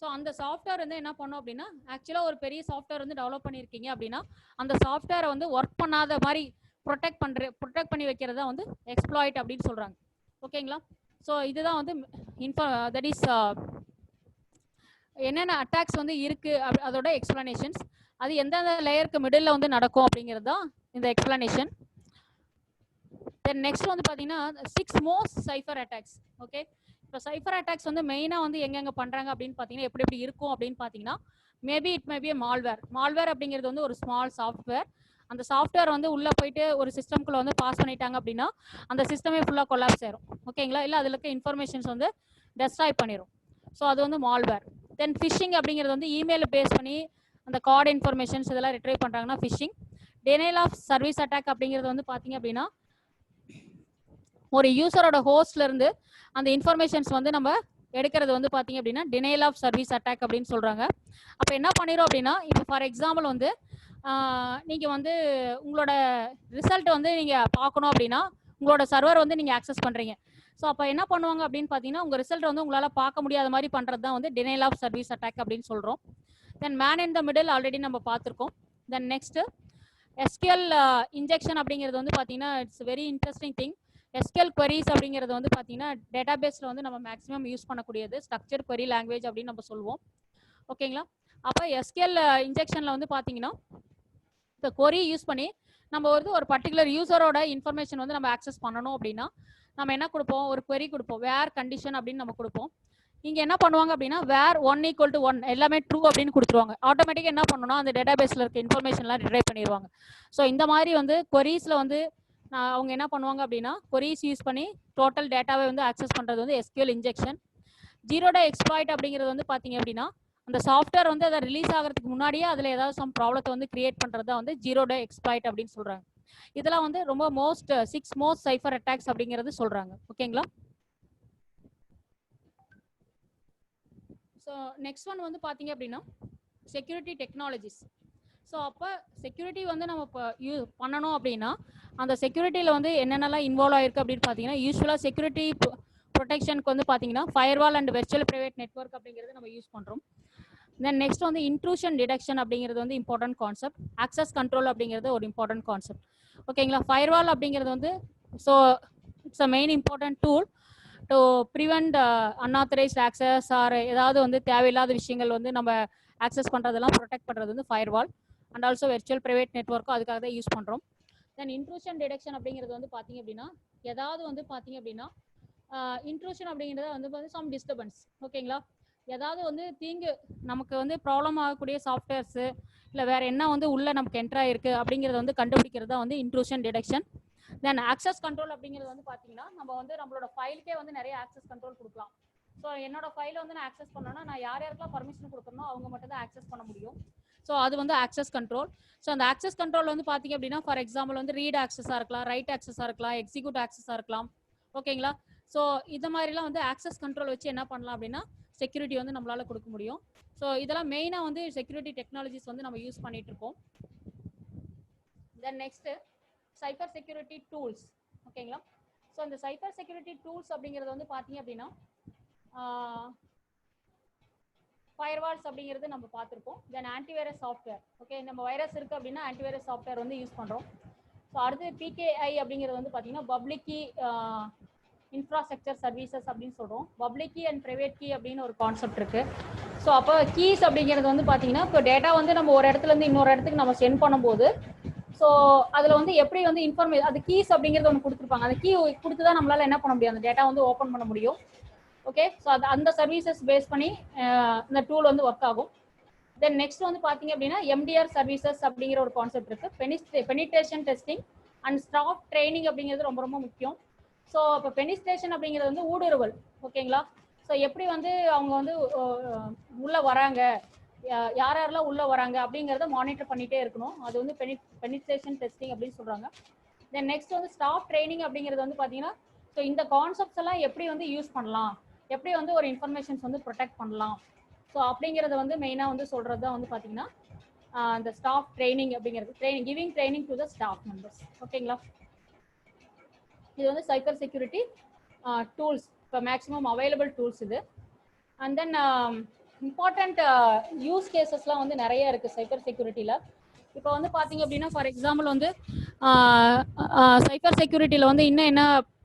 ஸோ அந்த சாஃப்ட்வேர் வந்து என்ன பண்ணோம் அப்படின்னா, ஆக்சுவலாக ஒரு பெரிய சாஃப்ட்வேர் வந்து டெவலப் பண்ணியிருக்கீங்க அப்படின்னா அந்த சாஃப்ட்வேரை வந்து ஒர்க் பண்ணாத மாதிரி ப்ரொடெக்ட் பண்ணி வைக்கிறதா வந்து எக்ஸ்ப்ளாய்ட் அப்படின்னு சொல்கிறாங்க. ஓகேங்களா? ஸோ இதுதான் வந்து தட் இஸ் என்னென்ன அட்டாக்ஸ் வந்து இருக்கு அதோட எக்ஸ்பிளனேஷன்ஸ். அது எந்தெந்த லேயருக்கு மிடில் வந்து நடக்கும் அப்படிங்கிறது தான் இந்த எக்ஸ்பிளனேஷன். தென் நெக்ஸ்ட் வந்து பார்த்தீங்கன்னா 6 மோஸ்ட் சைஃபர் அட்டாக்ஸ். ஓகே, இப்போ சைஃபர் அட்டாக்ஸ் வந்து மெயினாக வந்து எங்கெங்கே பண்ணுறாங்க அப்படின்னு பார்த்தீங்கன்னா எப்படி எப்படி இருக்கும் அப்படின்னு பார்த்தீங்கன்னா, maybe it may be malware. Malware அப்படிங்கிறது வந்து ஒரு ஸ்மால் சாஃப்ட்வேர். அந்த சாஃப்ட்வேர் வந்து உள்ளே போயிட்டு ஒரு சிஸ்டம்குள்ளே வந்து பாஸ் பண்ணிட்டாங்க அப்படின்னா அந்த சிஸ்டமே ஃபுல்லாக கொலாப்ஸ் ஆயிரும். ஓகேங்களா? இல்லை அதில் இருக்க இன்ஃபர்மேஷன்ஸ் வந்து டெஸ்ட்ராய் பண்ணிடும். ஸோ அது வந்து மால்வேர். தென் ஃபிஷிங் அப்படிங்கிறது வந்து இமெயில் பேஸ் பண்ணி அந்த கார்டு இன்ஃபர்மேஷன்ஸ் இதெல்லாம் ரிட்ரைவ் பண்ணுறாங்கன்னா phishing. Denial of service attack அப்படிங்கிறது வந்து பார்த்தீங்க அப்படின்னா ஒரு யூசரோட ஹோஸ்ட்ல இருந்து அந்த இன்ஃபர்மேஷன்ஸ் வந்து நம்ம எடுக்கிறது வந்து பார்த்தீங்க அப்படின்னா டினைல் ஆஃப் சர்வீஸ் அட்டாக் அப்படின்னு சொல்கிறாங்க. அப்போ என்ன பண்ணிடும் அப்படின்னா, இப்போ ஃபார் எக்ஸாம்பிள் வந்து நீங்கள் வந்து உங்களோட ரிசல்ட் வந்து நீங்கள் பார்க்கணும் அப்படின்னா உங்களோட சர்வர் வந்து நீங்கள் ஆக்சஸ் பண்ணுறீங்க. ஸோ அப்போ என்ன பண்ணுவாங்க அப்படின்னு பார்த்தீங்கன்னா உங்கள் ரிசல்ட் வந்து உங்களால் பார்க்க முடியாத மாதிரி பண்ணுறது தான் வந்து டினைல் ஆஃப் சர்வீஸ் அட்டாக் அப்படின்னு சொல்கிறோம். Then man in the middle already நம்ம பார்த்துருக்கோம். தென் நெக்ஸ்ட்டு எஸ்கியூஎல் இன்ஜெக்ஷன் அப்படிங்கிறது வந்து பார்த்தீங்கன்னா it's very interesting thing. SQL queries அப்படிங்கிறது வந்து பார்த்தீங்கன்னா டேட்டாபேஸில் வந்து நம்ம மேக்ஸிமம் யூஸ் பண்ணக்கூடியது ஸ்ட்ரக்சர் query லாங்குவேஜ் அப்படின்னு நம்ம சொல்லுவோம். ஓகேங்களா? அப்போ எஸ்கியூஎல் இன்ஜெக்ஷனில் வந்து பார்த்தீங்கன்னா இந்த query யூஸ் பண்ணி நம்ம வந்து ஒரு பர்டிகுலர் யூசரோட இன்ஃபர்மேஷன் வந்து நம்ம ஆக்சஸ் பண்ணணும் அப்படின்னா நம்ம என்ன கொடுப்போம், ஒரு query கொடுப்போம், வேர் கண்டிஷன் அப்படின்னு நம்ம கொடுப்போம். இங்கே என்ன பண்ணுவாங்க அப்படின்னா வேர் 1 = 1 எல்லாமே ட்ரூ அப்படின்னு கொடுத்துருவாங்க. ஆட்டோமேட்டிக்காக என்ன பண்ணணும்னா அந்த டேட்டாபேஸில் இருக்க இன்ஃபர்மேஷன்லாம் ரிட்ரைவ் பண்ணிடுவாங்க. ஸோ இந்த மாதிரி வந்து queriesல வந்து அவங்க என்ன பண்ணுவாங்க அப்படின்னா queries யூஸ் பண்ணி டோட்டல் டேட்டாவை வந்து ஆக்சஸ் பண்ணுறது வந்து எஸ்கியூஎல் இன்ஜெக்ஷன். ஜீரோ டே எக்ஸ்ப்ளாய்ட் அப்படிங்கிறது வந்து பார்த்தீங்க அப்படின்னா அந்த சாஃப்ட்வேர் வந்து அதை ரிலீஸ் ஆகிறதுக்கு முன்னாடியே அதில் ஏதாவது சம் ப்ராப்ளத்தை வந்து கிரியேட் பண்ணுறது தான் வந்து ஜீரோ டே எக்ஸ்ப்ளாய்ட் அப்படின்னு சொல்கிறாங்க. இதெல்லாம் வந்து ரொம்ப 6 மோஸ்ட் சைஃபர் அட்டாக்ஸ் அப்படிங்கிறது சொல்கிறாங்க. ஓகேங்களா? ஸோ நெக்ஸ்ட் ஒன் வந்து பார்த்தீங்க அப்படின்னா செக்யூரிட்டி டெக்னாலஜிஸ். ஸோ அப்போ செக்யூரிட்டி வந்து நம்ம இப்போ பண்ணணும் அப்படின்னா அந்த செக்யூரிட்டியில் வந்து என்னென்னலாம் இன்வால்வ் ஆயிருக்கு அப்படின்னு பார்த்தீங்கன்னா யூஸ்வலாக செக்யூரிட்டி ப்ரொடெக்ஷனுக்கு வந்து பார்த்தீங்கன்னா firewall and virtual private network அப்படிங்கிறது நம்ம யூஸ் பண்ணுறோம். தென் நெக்ஸ்ட் வந்து இன்ட்ரூஷன் டிடெக்ஷன் அப்படிங்கிறது வந்து இம்பார்ட்டன்ட் கான்செப்ட். ஆக்சஸ் கண்ட்ரோல் அப்படிங்கிறது ஒரு இம்பார்ட்டன்ட் கான்செப்ட். ஓகேங்களா? ஃபயர்வால் அப்படிங்கிறது வந்து so it's a main important tool to prevent unauthorised access or ஏதாவது வந்து தேவையில்லாத விஷயங்கள் வந்து நம்ம ஆக்சஸ் பண்ணுறதெல்லாம் ப்ரொடெக்ட் பண்ணுறது வந்து firewall and also virtual private நெட்வொர்க்கும் அதுக்காக தான் யூஸ் பண்ணுறோம். தென் இன்ட்ரூஷன் டிடெக்ஷன் அப்படிங்கிறது வந்து பார்த்தீங்க அப்படின்னா ஏதாவது வந்து பார்த்தீங்க அப்படின்னா இன்ட்ரூஷன் அப்படிங்கிறது வந்து சம் டிஸ்டர்பன்ஸ். ஓகேங்களா? ஏதாவது வந்து தீங்கு நமக்கு வந்து ப்ராப்ளம் ஆகக்கூடிய சாஃப்ட்வேர்ஸு இல்லை வேறு என்ன வந்து உள்ளே நமக்கு என்ட்ரு ஆகிருக்கு அப்படிங்கிறத வந்து கண்டுபிடிக்கிறது தான் வந்து இன்ட்ரூஷன் டிடெக்ஷன். தென் ஆக்சஸ் கண்ட்ரோல் அப்படிங்கிறது வந்து பார்த்தீங்கன்னா நம்ம வந்து நம்மளோட ஃபைலுக்கே வந்து நிறைய ஆக்சஸ் கண்ட்ரோல் கொடுக்கலாம். ஸோ என்னோட ஃபைலை வந்து நான் ஆக்சஸ் பண்ணோன்னா நான் யார் யாருக்கெல்லாம் பர்மிஷன் கொடுக்கணும் அவங்க மட்டும் தான் ஆக்சஸ் பண்ண முடியும். ஸோ அது வந்து ஆக்சஸ் கண்ட்ரோல். ஸோ அந்த ஆக்சஸ் கண்ட்ரோல் வந்து பார்த்தீங்க அப்படின்னா ஃபார் எக்ஸாம்பிள் வந்து ரீட் ஆக்சஸாக இருக்கலாம், ரைட் ஆக்சஸாக இருக்கலாம், எக்ஸிக்யூட் ஆக்சஸாக இருக்கலாம். ஓகேங்களா? ஸோ இந்த மாதிரிலாம் வந்து ஆக்சஸ் கண்ட்ரோல் வச்சு என்ன பண்ணலாம் அப்படின்னா செக்யூரிட்டி வந்து நம்மளால கொடுக்க முடியும். ஸோ இதெல்லாம் மெயினாக வந்து செக்யூரிட்டி டெக்னாலஜிஸ் வந்து நம்ம யூஸ் பண்ணிட்டு இருக்கோம். Then next cyber security tools. ஓகேங்களா? ஸோ இந்த சைபர் செக்யூரிட்டி டூல்ஸ் அப்படிங்கிறது வந்து பார்த்தீங்க அப்படின்னா ஃபயர்வால்ஸ் அப்படிங்கிறது நம்ம பார்த்துருப்போம். தென் ஆன்டிவைரஸ் சாஃப்ட்வேர். ஓகே, நம்ம வைரஸ் இருக்குது அப்படின்னா ஆன்டிவைரஸ் சாஃப்ட்வேர் வந்து யூஸ் பண்ணுறோம். ஸோ அடுத்து பிகேஐ அப்படிங்கிறது வந்து பார்த்தீங்கன்னா பப்ளிக் கீ இன்ஃப்ராஸ்ட்ரக்சர் சர்வீசஸ் அப்படின்னு சொல்கிறோம். Public key and private key அப்படின்னு ஒரு கான்செப்ட் இருக்குது. ஸோ அப்போ கீஸ் அப்படிங்கிறது வந்து பார்த்தீங்கன்னா இப்போ டேட்டா வந்து நம்ம ஒரு இடத்துலேருந்து இன்னொரு இடத்துக்கு நம்ம சென்ட் பண்ணும்போது ஸோ அதில் வந்து எப்படி வந்து இன்ஃபர்மேஷன் அது கீஸ் அப்படிங்கிறது ஒன்று கொடுத்துருப்பாங்க. அந்த கீ கொடுத்து தான் நம்மளால் என்ன பண்ண முடியும், அந்த டேட்டா வந்து ஓப்பன் பண்ண முடியும். ஓகே, ஸோ அது அந்த சர்வீசஸ் பேஸ் பண்ணி இந்த டூல் வந்து ஒர்க் ஆகும். தென் நெக்ஸ்ட் வந்து பார்த்தீங்க அப்படின்னா எம்டிஆர் சர்வீசஸ் அப்படிங்கிற ஒரு கான்செப்ட் இருக்குது. Penetration testing and staff training அப்படிங்கிறது ரொம்ப ரொம்ப முக்கியம். ஸோ இப்போ பெனிட்ரேஷன் அப்படிங்கிறது வந்து ஊடுருவல். ஓகேங்களா? ஸோ எப்படி வந்து அவங்க வந்து உள்ளே வராங்க, யார் யாரெல்லாம் உள்ளே வராங்க அப்படிங்கிறத மானிட்டர் பண்ணிகிட்டே இருக்கணும். அது வந்து பெனிட்ரேஷன் டெஸ்டிங் அப்படின்னு சொல்கிறாங்க. தென் நெக்ஸ்ட் வந்து ஸ்டாஃப் ட்ரைனிங் அப்படிங்கிறது வந்து பார்த்தீங்கன்னா ஸோ இந்த கான்செப்ட்ஸ் எல்லாம் எப்படி வந்து யூஸ் பண்ணலாம், எப்படி வந்து ஒரு இன்ஃபர்மேஷன்ஸ் வந்து ப்ரொடெக்ட் பண்ணலாம், ஸோ அப்படிங்கிறத வந்து மெயினாக வந்து சொல்கிறது தான் வந்து பார்த்தீங்கன்னா அந்த ஸ்டாஃப் ட்ரைனிங் அப்படிங்கிறது giving training to the staff members. ஓகேங்களா, இது வந்து சைபர் செக்யூரிட்டி டூல்ஸ், இப்போ மேக்ஸிமம் அவைலபிள் டூல்ஸ் இது. அண்ட் தென் இம்பார்ட்டண்ட் யூஸ் கேசஸ்லாம் வந்து நிறைய இருக்குது சைபர் செக்யூரிட்டியில். இப்போ வந்து பார்த்தீங்க அப்படின்னா ஃபார் எக்ஸாம்பிள் வந்து சைபர் செக்யூரிட்டியில் வந்து இன்னும் என்ன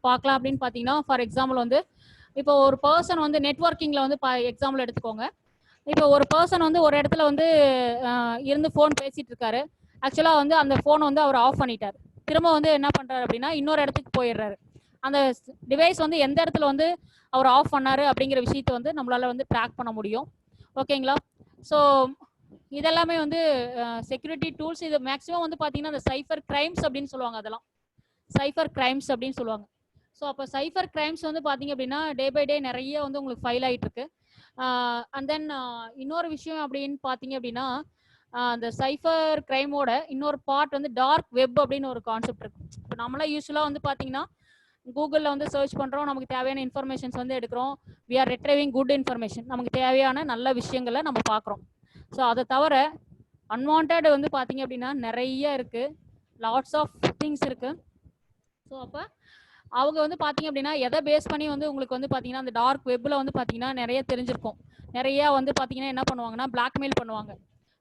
பார்க்கலாம் அப்படின்னு பார்த்தீங்கன்னா, ஃபார் எக்ஸாம்பிள் வந்து இப்போ ஒரு பர்சன் வந்து நெட்வொர்க்கிங்கில் வந்து எக்ஸாம்பிள் எடுத்துக்கோங்க. இப்போ ஒரு பர்சன் வந்து ஒரு இடத்துல வந்து இருந்து ஃபோன் பேசிட்டு இருக்காரு. ஆக்சுவலாக வந்து அந்த ஃபோன் வந்து அவர் ஆஃப் பண்ணிட்டார். திரும்ப வந்து என்ன பண்ணுறாரு அப்படின்னா இன்னொரு இடத்துக்கு போயிடுறாரு. அந்த டிவைஸ் வந்து எந்த இடத்துல வந்து அவர் ஆஃப் பண்ணாரு அப்படிங்கிற விஷயத்த வந்து நம்மளால வந்து ட்ராக் பண்ண முடியும். ஓகேங்களா, ஸோ இதெல்லாமே வந்து செக்யூரிட்டி டூல்ஸ். இது மேக்ஸிமம் வந்து பார்த்தீங்கன்னா இந்த சைபர் கிரைம்ஸ் அப்படின்னு சொல்லுவாங்க, அதெல்லாம் சைபர் கிரைம்ஸ் அப்படின்னு சொல்லுவாங்க. ஸோ அப்போ சைபர் கிரைம்ஸ் வந்து பார்த்தீங்க அப்படின்னா டே பை டே நிறைய வந்து உங்களுக்கு ஃபைல் ஆகிட்டு இருக்கு. அண்ட் தென் இன்னொரு விஷயம் அப்படின்னு பார்த்தீங்க அப்படின்னா அந்த சைபர் கிரைமோட இன்னொரு பார்ட் வந்து டார்க் வெப் அப்படின்னு ஒரு கான்செப்ட் இருக்கு. இப்போ நம்மளாம் யூஸ்வலாக வந்து பார்த்தீங்கன்னா கூகுளில் வந்து சர்ச் பண்ணுறோம், நமக்கு தேவையான இன்ஃபர்மேஷன்ஸ் வந்து எடுக்கிறோம். வி ஆர் ரிட்ரைவிங் குட் இன்ஃபர்மேஷன், நமக்கு தேவையான நல்ல விஷயங்களை நம்ம பார்க்குறோம். ஸோ அதை தவிர அன்வான்ட் வந்து பார்த்தீங்க அப்படின்னா நிறைய இருக்குது, லாட்ஸ் ஆஃப் திங்ஸ் இருக்குது. ஸோ அப்போ அவங்க வந்து பார்த்தீங்க அப்படின்னா எதை பேஸ் பண்ணி வந்து உங்களுக்கு வந்து பார்த்தீங்கன்னா அந்த டார்க் வெப்பில் வந்து பார்த்தீங்கன்னா நிறைய தெரிஞ்சிருக்கும். நிறையா வந்து பார்த்தீங்கன்னா என்ன பண்ணுவாங்கன்னா பிளாக்மெயில் பண்ணுவாங்க.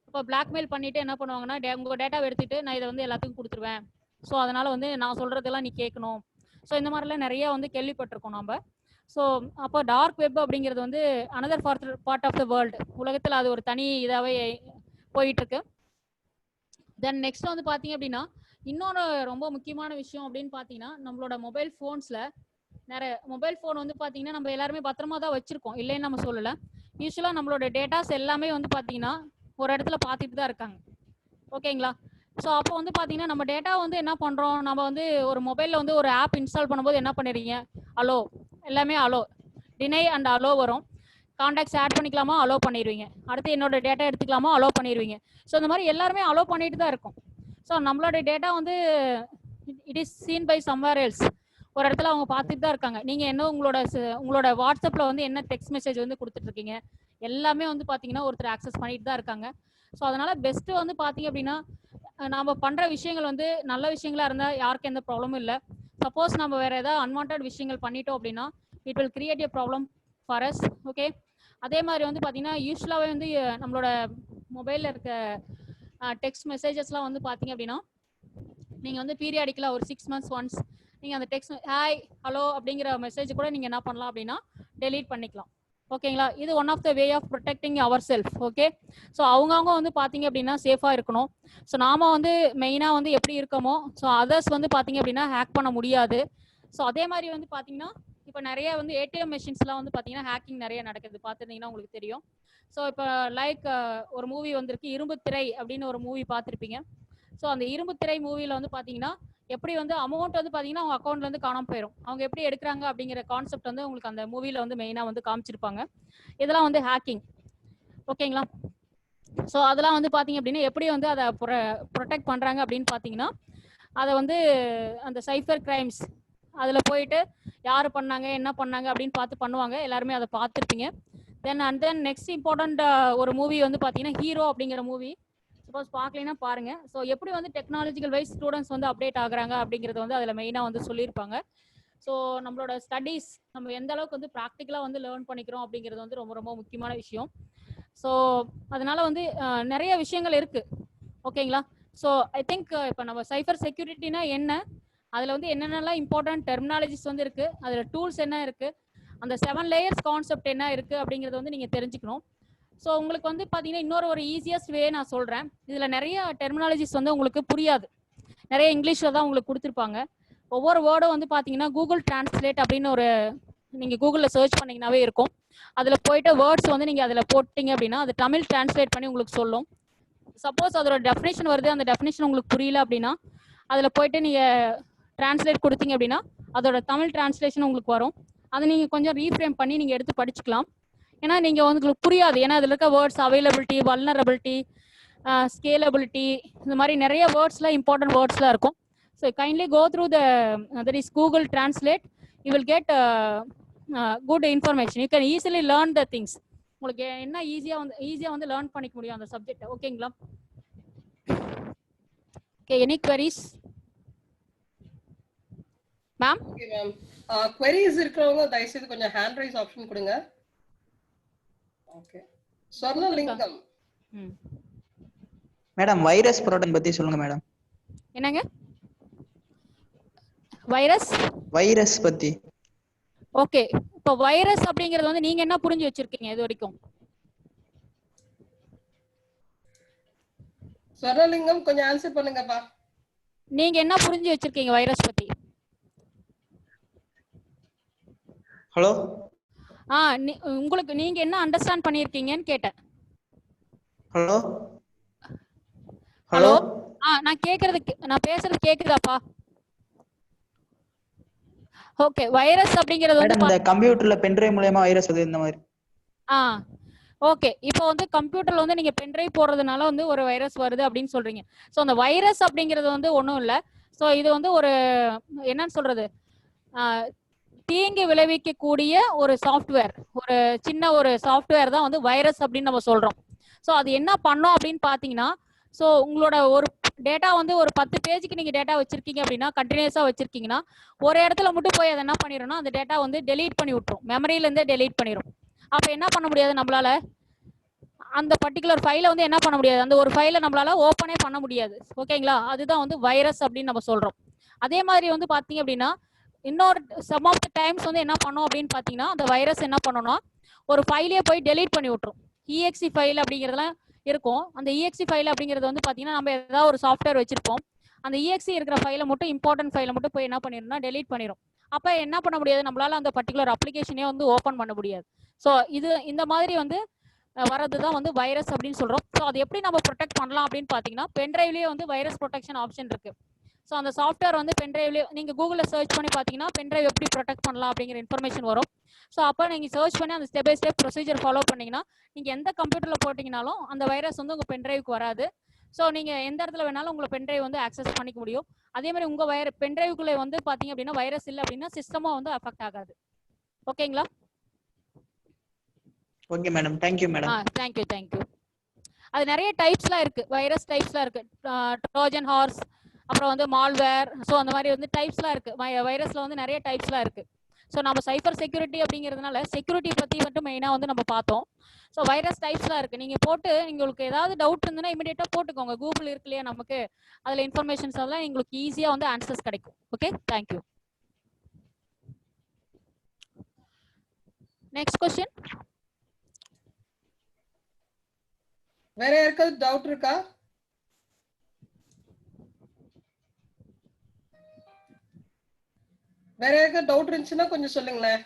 இப்போ பிளாக்மெயில் பண்ணிட்டு என்ன பண்ணுவாங்கன்னா உங்கள் டேட்டாவை எடுத்துகிட்டு நான் இதை வந்து எல்லாத்துக்கும் கொடுத்துருவேன், ஸோ அதனால் வந்து நான் சொல்கிறதெல்லாம் நீ கேட்கணும். ஸோ இந்த மாதிரிலாம் நிறையா வந்து கேள்விப்பட்டிருக்கோம் நம்ம. ஸோ அப்போ டார்க் வெப் அப்படிங்கிறது வந்து another part of the world, உலகத்தில் அது ஒரு தனி இதாகவே போயிட்டுருக்கு. தென் நெக்ஸ்ட் வந்து பார்த்தீங்க அப்படின்னா இன்னொன்று ரொம்ப முக்கியமான விஷயம் அப்படின்னு பார்த்தீங்கன்னா நம்மளோட மொபைல் ஃபோன்ஸில் நிறைய மொபைல் ஃபோன் வந்து பார்த்தீங்கன்னா நம்ம எல்லாருமே பத்திரமா தான் வச்சுருக்கோம், இல்லைன்னு நம்ம சொல்லலை. யூஸ்வலாக நம்மளோட டேட்டாஸ் எல்லாமே வந்து பார்த்தீங்கன்னா ஒரு இடத்துல பார்த்துட்டு தான் இருக்காங்க. ஓகேங்களா, ஸோ அப்போ வந்து பார்த்தீங்கன்னா நம்ம டேட்டா வந்து என்ன பண்ணுறோம், நம்ம வந்து ஒரு மொபைலில் வந்து ஒரு ஆப் இன்ஸ்டால் பண்ணும்போது என்ன பண்ணிடுறீங்க, அலோ எல்லாமே அலோ, டினை அண்ட் அலோ வரும். கான்டாக்ட்ஸ் ஆட் பண்ணிக்கலாமா, அலோ பண்ணிடுவீங்க. அடுத்து என்னோட டேட்டா எடுத்துக்கலாமா, அலோ பண்ணிடுவீங்க. ஸோ இந்த மாதிரி எல்லாருமே அலோ பண்ணிட்டு தான் இருக்கும். ஸோ நம்மளோட டேட்டா வந்து it is seen by somewhere else, ஒரு இடத்துல அவங்க பார்த்துட்டு தான் இருக்காங்க. நீங்கள் என்ன உங்களோட வாட்ஸ்அப்பில் வந்து என்ன டெக்ஸ்ட் மெசேஜ் வந்து கொடுத்துட்ருக்கீங்க எல்லாமே வந்து பார்த்தீங்கன்னா ஒருத்தர் ஆக்சஸ் பண்ணிட்டு தான் இருக்காங்க. ஸோ அதனால் பெஸ்ட்டு வந்து பார்த்தீங்க அப்படின்னா நாம் பண்ணுற விஷயங்கள் வந்து நல்ல விஷயங்களாக இருந்தால் யாருக்கும் எந்த ப்ராப்ளமும் இல்லை. சப்போஸ் நம்ம வேறு ஏதாவது அன்வான்ட் விஷயங்கள் பண்ணிட்டோம் அப்படின்னா it will create a problem for us. Okay, அதே மாதிரி வந்து பார்த்தீங்கன்னா யூஸ்வலாகவே வந்து நம்மளோட மொபைலில் இருக்க டெக்ஸ்ட் மெசேஜஸ்லாம் வந்து பார்த்தீங்க அப்படின்னா நீங்கள் வந்து பீரியாடிக்கலாக ஒரு 6 months ஒன்ஸ் நீங்கள் அந்த டெக்ஸ்ட் ஹாய் ஹலோ அப்படிங்கிற மெசேஜ் கூட நீங்கள் என்ன பண்ணலாம் அப்படின்னா டெலீட் பண்ணிக்கலாம். ஓகேங்களா, இது one of the way of protecting our self. Okay, so அவங்கவுங்க வந்து பார்த்தீங்க அப்படின்னா சேஃபாக இருக்கணும். ஸோ நாம் வந்து மெயினாக வந்து எப்படி இருக்கோமோ ஸோ அதர்ஸ் வந்து பார்த்தீங்க அப்படின்னா ஹேக் பண்ண முடியாது. ஸோ அதே மாதிரி வந்து பார்த்தீங்கன்னா இப்போ நிறைய வந்து ஏடிஎம் மெஷின்ஸ்லாம் வந்து பார்த்தீங்கன்னா ஹேக்கிங் நிறைய நடக்குது, பார்த்துருந்தீங்கன்னா உங்களுக்கு தெரியும். ஸோ இப்போ லைக் ஒரு மூவி வந்திருக்கு இரும்பு திரை அப்படின்னு ஒரு மூவி பார்த்துருப்பீங்க. ஸோ அந்த இரும்பு திரை மூவியில் வந்து பார்த்தீங்கன்னா எப்படி வந்து அமௌண்ட் வந்து பார்த்தீங்கன்னா அவங்க அக்கௌண்ட்லேருந்து காணாமல் போயிடும், அவங்க எப்படி எடுக்கிறாங்க அப்படிங்கிற கான்செப்ட் வந்து உங்களுக்கு அந்த மூவியில் வந்து மெயினாக வந்து காமிச்சிருப்பாங்க. இதெல்லாம் வந்து ஹேக்கிங். ஓகேங்களா, ஸோ அதெல்லாம் வந்து பார்த்தீங்க அப்படின்னா எப்படி வந்து அதை ப்ரொடெக்ட் பண்ணுறாங்க அப்படின்னு பார்த்தீங்கன்னா அதை வந்து அந்த சைபர் கிரைம்ஸ் அதில் போயிட்டு யார் பண்ணாங்க என்ன பண்ணாங்க அப்படின்னு பார்த்து பண்ணுவாங்க, எல்லாருமே அதை பார்த்துருப்பீங்க. தென் நெக்ஸ்ட் இம்பார்ட்டண்ட் ஒரு மூவி வந்து பார்த்தீங்கன்னா ஹீரோ அப்படிங்கிற மூவி. சப்போஸ் பார்க்கலைன்னா பாருங்கள். ஸோ எப்படி வந்து டெக்னாலஜிக்கல் வைஸ் ஸ்டூடெண்ட்ஸ் வந்து அப்டேட் ஆகுறாங்க அப்படிங்கிறது வந்து அதில் மெயினாக வந்து சொல்லியிருப்பாங்க. ஸோ நம்மளோட ஸ்டடீஸ் நம்ம எந்த அளவுக்கு வந்து ப்ராக்டிக்கலாக வந்து லேர்ன் பண்ணிக்கிறோம் அப்படிங்கிறது வந்து ரொம்ப ரொம்ப முக்கியமான விஷயம். ஸோ அதனால வந்து நிறைய விஷயங்கள் இருக்குது. ஓகேங்களா, ஸோ ஐ திங்க் இப்போ நம்ம சைபர் செக்யூரிட்டினா என்ன, அதில் வந்து என்னென்னலாம் இம்பார்ட்டன்ட் டெர்மினாலஜிஸ் வந்து இருக்குது, அதில் டூல்ஸ் என்ன இருக்குது, அந்த 7 layers கான்செப்ட் என்ன இருக்குது அப்படிங்கிறத வந்து நீங்கள் தெரிஞ்சுக்கணும். ஸோ உங்களுக்கு வந்து பார்த்தீங்கன்னா இன்னொரு ஒரு ஈஸியஸ்ட் வே நான் சொல்கிறேன். இதில் நிறைய டெர்மினாலஜிஸ் வந்து உங்களுக்கு புரியாது, நிறைய இங்கிலீஷில் தான் உங்களுக்கு கொடுத்துருப்பாங்க. ஒவ்வொரு வேர்டும் வந்து பார்த்தீங்கன்னா கூகுள் டிரான்ஸ்லேட் அப்படின்னு ஒரு நீங்கள் கூகுளில் சர்ச் பண்ணிங்கனாவே இருக்கும். அதில் போயிட்டு வேர்ட்ஸ் வந்து நீங்கள் அதில் போட்டிங்க அப்படின்னா அது தமிழ் டிரான்ஸ்லேட் பண்ணி உங்களுக்கு சொல்லும். சப்போஸ் அதோட டெஃபினேஷன் வருது, அந்த டெஃபினேஷன் உங்களுக்கு புரியல அப்படின்னா அதில் போயிட்டு நீங்கள் டிரான்ஸ்லேட் கொடுத்தீங்க அப்படின்னா அதோட தமிழ் டிரான்ஸ்லேஷன் உங்களுக்கு வரும். அதை நீங்கள் கொஞ்சம் ரீஃப்ரேம் பண்ணி நீங்கள் எடுத்து படிச்சுக்கலாம். ஏன்னா நீங்கள் உங்களுக்கு புரியாது, ஏன்னா அதில் இருக்க வேர்ட்ஸ் அவைலபிலிட்டி, வல்னரபிலிட்டி, ஸ்கேலபிலிட்டி, இந்த மாதிரி நிறைய வேர்ட்ஸ்லாம் இம்பார்ட்டன்ட் வேர்ட்ஸ்லாம் இருக்கும். So kindly go through that is Google Translate, you will get good information, you can easily learn the things. உங்களுக்கு என்ன ஈஸியாக வந்து லேர்ன் பண்ணிக்க முடியும் அந்த சப்ஜெக்ட். ஓகேங்களா, Okay, any queries? Ma'am? Okay, ma'am. Queries இருக்கிறவங்க தயவு செய்து கொஞ்சம் ஹேண்ட் ரைஸ் ஆப்ஷன் கொடுங்க. ஓகே. ஸ்வர்ணலிங்கம். மேடம் வைரஸ் புரோட்டீன் பத்தி சொல்லுங்க மேடம். என்னங்க? வைரஸ் பத்தி. ஓகே, இப்போ வைரஸ் அப்படிங்கிறது வந்து நீங்க என்ன புரிஞ்சு வச்சிருக்கீங்க இது வரைக்கும்? ஸ்வர்ணலிங்கம் கொஞ்சம் ஆன்சர் பண்ணுங்கப்பா. நீங்க என்ன புரிஞ்சு வச்சிருக்கீங்க வைரஸ் பத்தி? ஹலோ. உங்களுக்கு நீங்க என்ன அண்டர்ஸ்டாண்ட் பண்ணிருக்கீங்கன்னு கேட்டேன். ஹலோ. ஹலோ. நான் பேசுறது கேக்குதாப்பா? ஓகே, வைரஸ் அப்படிங்கிறது வந்து இந்த கம்ப்யூட்டர்ல பென்ட்ரைவ் மூலமா வைரஸ் வருது இந்த மாதிரி. ஓகே, இப்போ வந்து கம்ப்யூட்டர்ல வந்து நீங்க பென்ட்ரைவ் போடுறதுனால வந்து ஒரு வைரஸ் வருது அப்படின்னு சொல்றீங்க. ஸோ அந்த வைரஸ் அப்படிங்கிறது வந்து ஒன்றும் இல்லை. ஸோ இது வந்து ஒரு என்னன்னு சொல்றது, தீங்கு விளைவிக்கக்கூடிய ஒரு சாஃப்ட்வேர், ஒரு சின்ன ஒரு சாஃப்ட்வேர் தான் வந்து வைரஸ் அப்படின்னு நம்ம சொல்றோம். ஸோ அது என்ன பண்ணோம் அப்படின்னு பாத்தீங்கன்னா, ஸோ உங்களோட ஒரு டேட்டா வந்து ஒரு 10 பேஜுக்கு நீங்க டேட்டா வச்சிருக்கீங்க அப்படின்னா, கண்டினியூஸா வச்சிருக்கீங்கன்னா, ஒரு இடத்துல மட்டும் போய் அதை என்ன பண்ணிடும்னா அந்த டேட்டா வந்து டெலீட் பண்ணி விட்டுரும், மெமரியில இருந்தே டெலீட் பண்ணிடும். அப்ப என்ன பண்ண முடியாது நம்மளால, அந்த பர்டிகுலர் ஃபைலை வந்து என்ன பண்ண முடியாது, அந்த ஒரு ஃபைலை நம்மளால ஓப்பனே பண்ண முடியாது. ஓகேங்களா, அதுதான் வந்து வைரஸ் அப்படின்னு நம்ம சொல்றோம். அதே மாதிரி வந்து பாத்தீங்க அப்படின்னா, இன்னொரு சம் ஆஃப் த டைம்ஸ் வந்து என்ன பண்ணோம் அப்படின்னு பாத்தீங்கன்னா, அந்த வைரஸ் என்ன பண்ணணும்னா ஒரு ஃபைலையே போய் டெலீட் பண்ணி விட்டுரும். EXE ஃபைல் அப்படிங்கிறதுலாம் இருக்கும். அந்த EXE ஃபைல் அப்படிங்கிறது வந்து பாத்தீங்கன்னா, நம்ம ஏதாவது ஒரு சாஃப்ட்வேர் வச்சிருப்போம், அந்த EXE இருக்கிற ஃபைலை மட்டும், இம்பார்ட்டன்ட் ஃபைலை மட்டும் போய் என்ன பண்ணிடும்னா டெலீட் பண்ணிடும். அப்ப என்ன பண்ண முடியாது, நம்மளால அந்த பர்டிகுலர் அப்ளிகேஷனே வந்து ஓப்பன் பண்ண முடியாது. ஸோ இந்த மாதிரி வந்து வரதுதான் வந்து வைரஸ் அப்படின்னு சொல்றோம். ஸோ அது எப்படி நம்ம ப்ரொடெக்ட் பண்ணலாம் அப்படின்னு பாத்தீங்கன்னா, பென்ட்ரைவ்லயே வந்து வைரஸ் ப்ரொடெக்ஷன் ஆப்ஷன் இருக்கு. ஸோ அந்த சாஃப்ட்வேர் வந்து பென்ட்ரைவ்லேயே நீங்கள் கூகுளில் சர்ச் பண்ணி பார்த்தீங்கன்னா பென்ட்ரைவ் எப்படி ப்ரொடெக்ட் பண்ணலாம் அப்படிங்கிற இன்ஃபர்மேஷன் வரும். ஸோ அப்போ நீங்கள் சர்ச் பண்ணி அந்த step by step procedure follow பண்ணிங்கன்னா நீங்கள் எந்த கம்ப்யூட்டரில் போட்டிங்கனாலும் அந்த வைரஸ் வந்து உங்கள் பென்ட்ரைவுக்கு வராது. ஸோ நீங்கள் எந்த இடத்துல வேணாலும் உங்களை பென்ட்ரைவ் வந்து ஆக்சஸ் பண்ணிக்க முடியும். அதே மாதிரி உங்கள் பென்ட்ரைவுக்குள்ளே வந்து பார்த்தீங்க அப்படின்னா வைரஸ் இல்லை அப்படின்னா சிஸ்டமும் வந்து அஃபெக்ட் ஆகாது. ஓகேங்களா? Okay madam, thank you madam. Thank you. அது நிறைய டைப்ஸ்லாம் இருக்கு, வைரஸ் டைப்ஸ்லாம் இருக்கு. ட்ரோஜன் ஹார்ஸ், அப்புறம் வந்து மால்வேர், ஸோ அந்த மாதிரி வந்து டைப்ஸ்லாம் இருக்கு. வைரஸ்ல வந்து நிறைய டைப்ஸ்லாம் இருக்கு. ஸோ நம்ம சைபர் செக்யூரிட்டி அப்படிங்கிறதுனால செக்யூரிட்டி பத்தி மட்டும் மெயினாக வந்து நம்ம பார்த்தோம். ஸோ வைரஸ் டைப்ஸ்லாம் இருக்கு. நீங்க போட்டு உங்களுக்கு ஏதாவது டவுட் இருந்ததுன்னா இமீடியட்டா போட்டுக்கோங்க, கூகுள் இருக்கு இல்லையா நமக்கு, அதுல இன்ஃபர்மேஷன்ஸ் எல்லாம் உங்களுக்கு ஈஸியா வந்து ஆன்சர்ஸ் கிடைக்கும். Okay, thank you. Next question. வேற யாருக்காவது டவுட் இருக்கா? வேற யாருக்காவது டவுட் இருந்துச்சுன்னா கொஞ்சம் சொல்லுங்களேன்.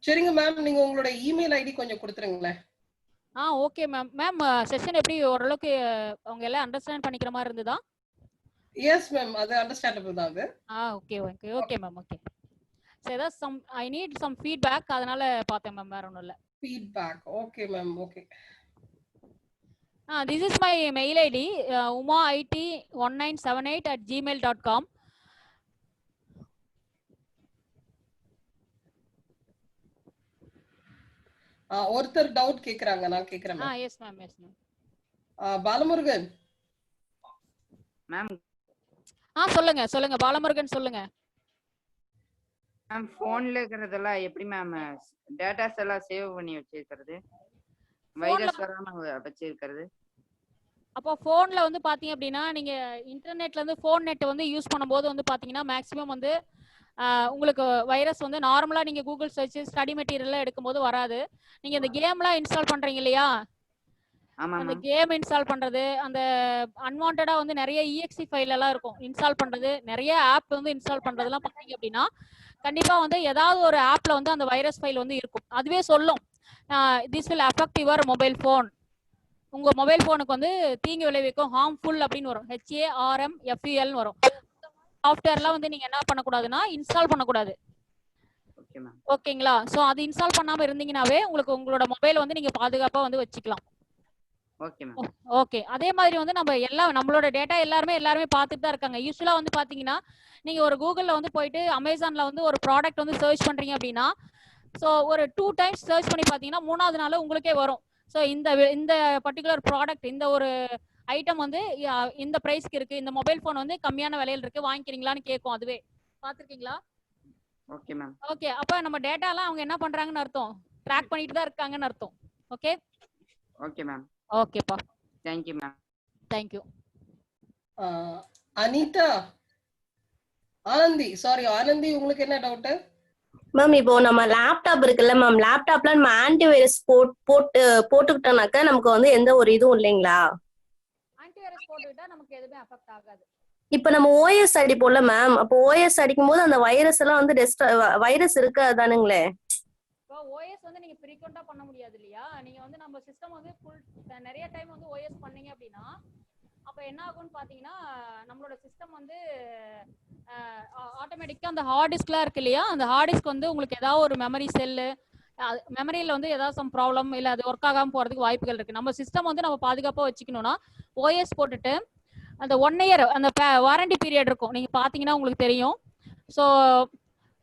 சரிங்க மேம், நீங்க உங்களோட இமெயில் ஐடி கொஞ்சம் கொடுத்துருங்களேன். Okay ma'am. மேம் செஷன் எப்படி ஓரளவுக்கு அவங்க எல்லாம் அண்டர்ஸ்டாண்ட் பண்ணிக்கிற மாதிரி இருந்ததா? எஸ் மேம், அது அண்டர்ஸ்டாண்டபிள் தான் அது. Okay ma'am. Okay. So I need some feedback, அதனால பார்த்தேன் மேம், வேற ஒண்ணும் இல்ல. Feedback. Okay ma'am, okay. This is my mail ID, umaIT1978@gmail.com. ஒருத்தர் டவுட் கேக்குறாங்க, நான் கேக்குறேன் ma'am. Yes ma'am. Balamurugan ma'am. சொல்லுங்க பாலமுருகன், சொல்லுங்க மேம். போன்ல இருக்குறதெல்லாம் எப்படி மேம் டேட்டாஸ் எல்லாம் சேவ் பண்ணி வச்சிருக்கிறது, வைரஸ் வராம வச்சிருக்கிறது? அப்போ போன்ல வந்து பாத்தீங்க அப்படின்னா நீங்க இன்டர்நெட்ல இருந்து போன் நெட் வந்து யூஸ் பண்ணும்போது வந்து பாத்தீங்கன்னா மேக்ஸிமம் வந்து உங்களுக்கு வைரஸ் வந்து நார்மலா நீங்க கூகுள் சர்ச் ஸ்டடி மெட்டீரியல் எடுக்கும்போது வராது. நீங்க இந்த கேம்லாம் இன்ஸ்டால் பண்றீங்க இல்லையா, அந்த கேம் இன்ஸ்டால் பண்றது, அந்த அன்வான்டா வந்து நிறைய EXE ஃபைல் எல்லாம் இருக்கும் இன்ஸ்டால் பண்றது, நிறைய ஆப் வந்து இன்ஸ்டால் பண்றதெல்லாம் பாத்தீங்க அப்படின்னா கண்டிப்பா வந்து ஏதாவது ஒரு ஆப்ல வந்து அந்த வைரஸ் ஃபைல் வந்து இருக்கும். அதுவே சொல்லும் this will affect your mobile phone, உங்க மொபைல் போனுக்கு வந்து தீங்கு விளைவிக்கும், ஹார்ம்ஃபுல் அப்படின்னு வரும், HARMFUL வரும். சாஃப்ட்வேர்லாம் வந்து நீங்க என்ன பண்ணக்கூடாதுன்னா இன்ஸ்டால் பண்ணக்கூடாது. ஓகேங்களா? சோ அது இன்ஸ்டால் பண்ணாம இருந்தீங்கன்னாவே உங்களுக்கு உங்களோட மொபைல் வந்து நீங்க பாதுகாப்பா வந்து வச்சுக்கலாம். ஓகே. அதே மாதிரி வந்து நம்மளோட டேட்டா எல்லாருமே பார்த்துட்டு தான் இருக்காங்க. யூஸ்வலா வந்து பாத்தீங்கன்னா நீங்க ஒரு கூகுள்ல வந்து போயிட்டு அமேசான்ல வந்து ஒரு ப்ராடக்ட் வந்து சர்ச் பண்றீங்க அப்படின்னா, சோ ஒரு 2 டைம்ஸ் சர்ச் பண்ணி பாத்தீங்கன்னா 3வது நாள் உங்களுக்கே வரும் ஸோ இந்த பர்டிகுலர் ப்ராடக்ட், இந்த ஒரு ஐட்டம் வந்து இந்த பிரைஸ்க்கு இருக்கு, இந்த மொபைல் ஃபோன் வந்து கம்மியான விலையில இருக்கு, வாங்கிக்கிறீங்களான்னு கேட்கும். அதுவே பாத்துருக்கீங்களா? Okay ma'am. ஓகே, அப்ப நம்ம டேட்டாலாம் அவங்க என்ன பண்றாங்கன்னு அர்த்தம், ட்ராக் பண்ணிட்டு தான் இருக்காங்கன்னு அர்த்தம். Okay okay ma'am. ஓகேப்பா, thank you ma'am. Thank you. Anitha, Anandhi, sorry Anandhi, உங்களுக்கு என்ன டவுட்? மேம் இப்போ நம்ம லேப்டாப் இருக்குல்ல மேம், லேப்டாப்ல நம்ம ஆன்டிவைரஸ் போட்டுக்கிட்டோம்னாக்கா நமக்கு வந்து எந்த ஒரு இதுவும் இல்லைங்களா? ஆன்டிவைரஸ் போட்டுக்கிட்டா நமக்கு எதுவுமே அஃபெக்ட் ஆகாது. இப்ப நம்ம ஓஎஸ் அடிப்போம்ல மேம், அப்போ ஓஎஸ் அடிக்கும் போது அந்த வைரஸ் எல்லாம் வந்து வைரஸ் இருக்காதானுங்களே? இப்போ ஓஎஸ் வந்து நீங்க ஃப்ரீக்வெண்டா பண்ண முடியாது இல்லையா? நீங்க வந்து நம்ம சிஸ்டம் வந்து நிறைய டைம் வந்து ஓஎஸ் பண்ணீங்க அப்படின்னா அப்ப என்ன ஆகும்னு பாத்தீங்கன்னா நம்மளோட சிஸ்டம் வந்து ஆட்டோமேட்டிக்கா அந்த ஹார்ட் டிஸ்க்லாம் இருக்கு இல்லையா, அந்த ஹார்ட் டிஸ்க் வந்து உங்களுக்கு ஏதாவது ஒரு மெமரி செல்லு, மெமரியில வந்து ஏதாவது சம் ப்ராப்ளம் இல்ல அது ஒர்க் ஆகாம போறதுக்கு வாய்ப்புகள் இருக்கு. நம்ம சிஸ்டம் வந்து நம்ம பாதுகாப்பா வச்சுக்கணும்னா ஓஎஸ் போட்டுட்டு அந்த 1 இயர் அந்த வாரண்டி பீரியட் இருக்கும், நீங்க பாத்தீங்கன்னா உங்களுக்கு தெரியும். ஸோ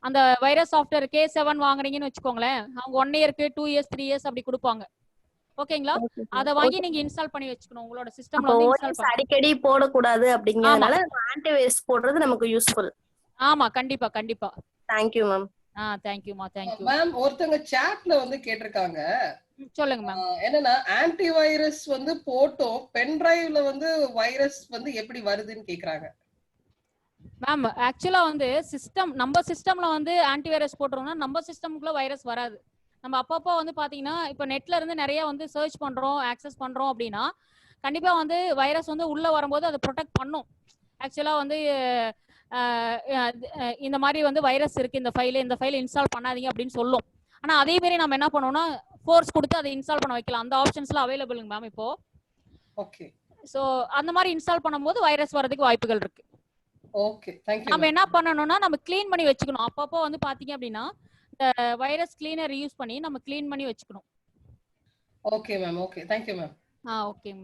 அந்த வைரஸ் சாஃப்ட்வேர் K7 வாங்குறீங்கன்னு வச்சுக்கோங்களேன், அவங்க 1 இயருக்கு 2 இயர்ஸ் 3 இயர்ஸ் அப்படி கொடுப்பாங்க. ஓகேங்களா? அத வாங்கி நீங்க இன்ஸ்டால் பண்ணி வச்சுக்கணும் உங்களோட சிஸ்டம்ல வந்து இன்ஸ்டால் பண்ணி. அடிக்கடி போடக்கூடாது அப்படிங்கறதுனால ஆன்டிவைரஸ் போடுறது நமக்கு யூஸ்ஃபுல். ஆமா, கண்டிப்பா கண்டிப்பா. Thank you ma'am. தேங்க்யூமா, தேங்க்யூ மேம். ஒருத்தங்க சாட்ல வந்து கேட்டிருக்காங்க, சொல்லுங்க மேம். என்னன்னா ஆன்டிவைரஸ் வந்து போட்டோம் பென் டிரைவ்ல வந்து வைரஸ் வந்து எப்படி வருதுன்னு கேக்குறாங்க. மேம் ஆக்சுவலா வந்து நம்ம சிஸ்டம்ல வந்து ஆன்டிவைரஸ் போட்டுறோம்னா நம்ம சிஸ்டம்க்குள்ள வைரஸ் வராது. நம்ம அப்பப்போ வந்து பாத்தீங்கன்னா இப்போ நெட்ல இருந்து நிறைய வந்து சர்ச் பண்றோம், ஆக்சஸ் பண்றோம் அப்படின்னா கண்டிப்பா வந்து வைரஸ் வந்து உள்ள வரும்போது அதை ப்ரொடெக்ட் பண்ணும். ஆக்சுவலா வந்து இந்த மாதிரி வந்து வைரஸ் இருக்கு, இந்த ஃபைல் இன்ஸ்டால் பண்ணாதீங்க அப்படின்னு சொல்லும். ஆனா அதே மாதிரி நம்ம என்ன பண்ணுவோம்னா ஃபோர்ஸ் கொடுத்து அதை இன்ஸ்டால் பண்ண வைக்கலாம். அந்த ஆப்ஷன்ஸ்லாம் அவைலபிளுங்க மேம் இப்போ. ஓகே. ஸோ அந்த மாதிரி இன்ஸ்டால் பண்ணும்போது வைரஸ் வரதுக்கு வாய்ப்புகள் இருக்கு. Okay, thank you. நம்ம என்ன பண்ணணும்னா நம்ம க்ளீன் பண்ணி வச்சுக்கணும். அப்பப்போ வந்து பாத்தீங்க அப்படின்னா வைரஸ் கிளீனர் யூஸ் பண்ணி நம்ம க்ளீன் பண்ணி வச்சுக்கணும். Okay ma'am. Okay, thank you ma'am. Okay ma'am.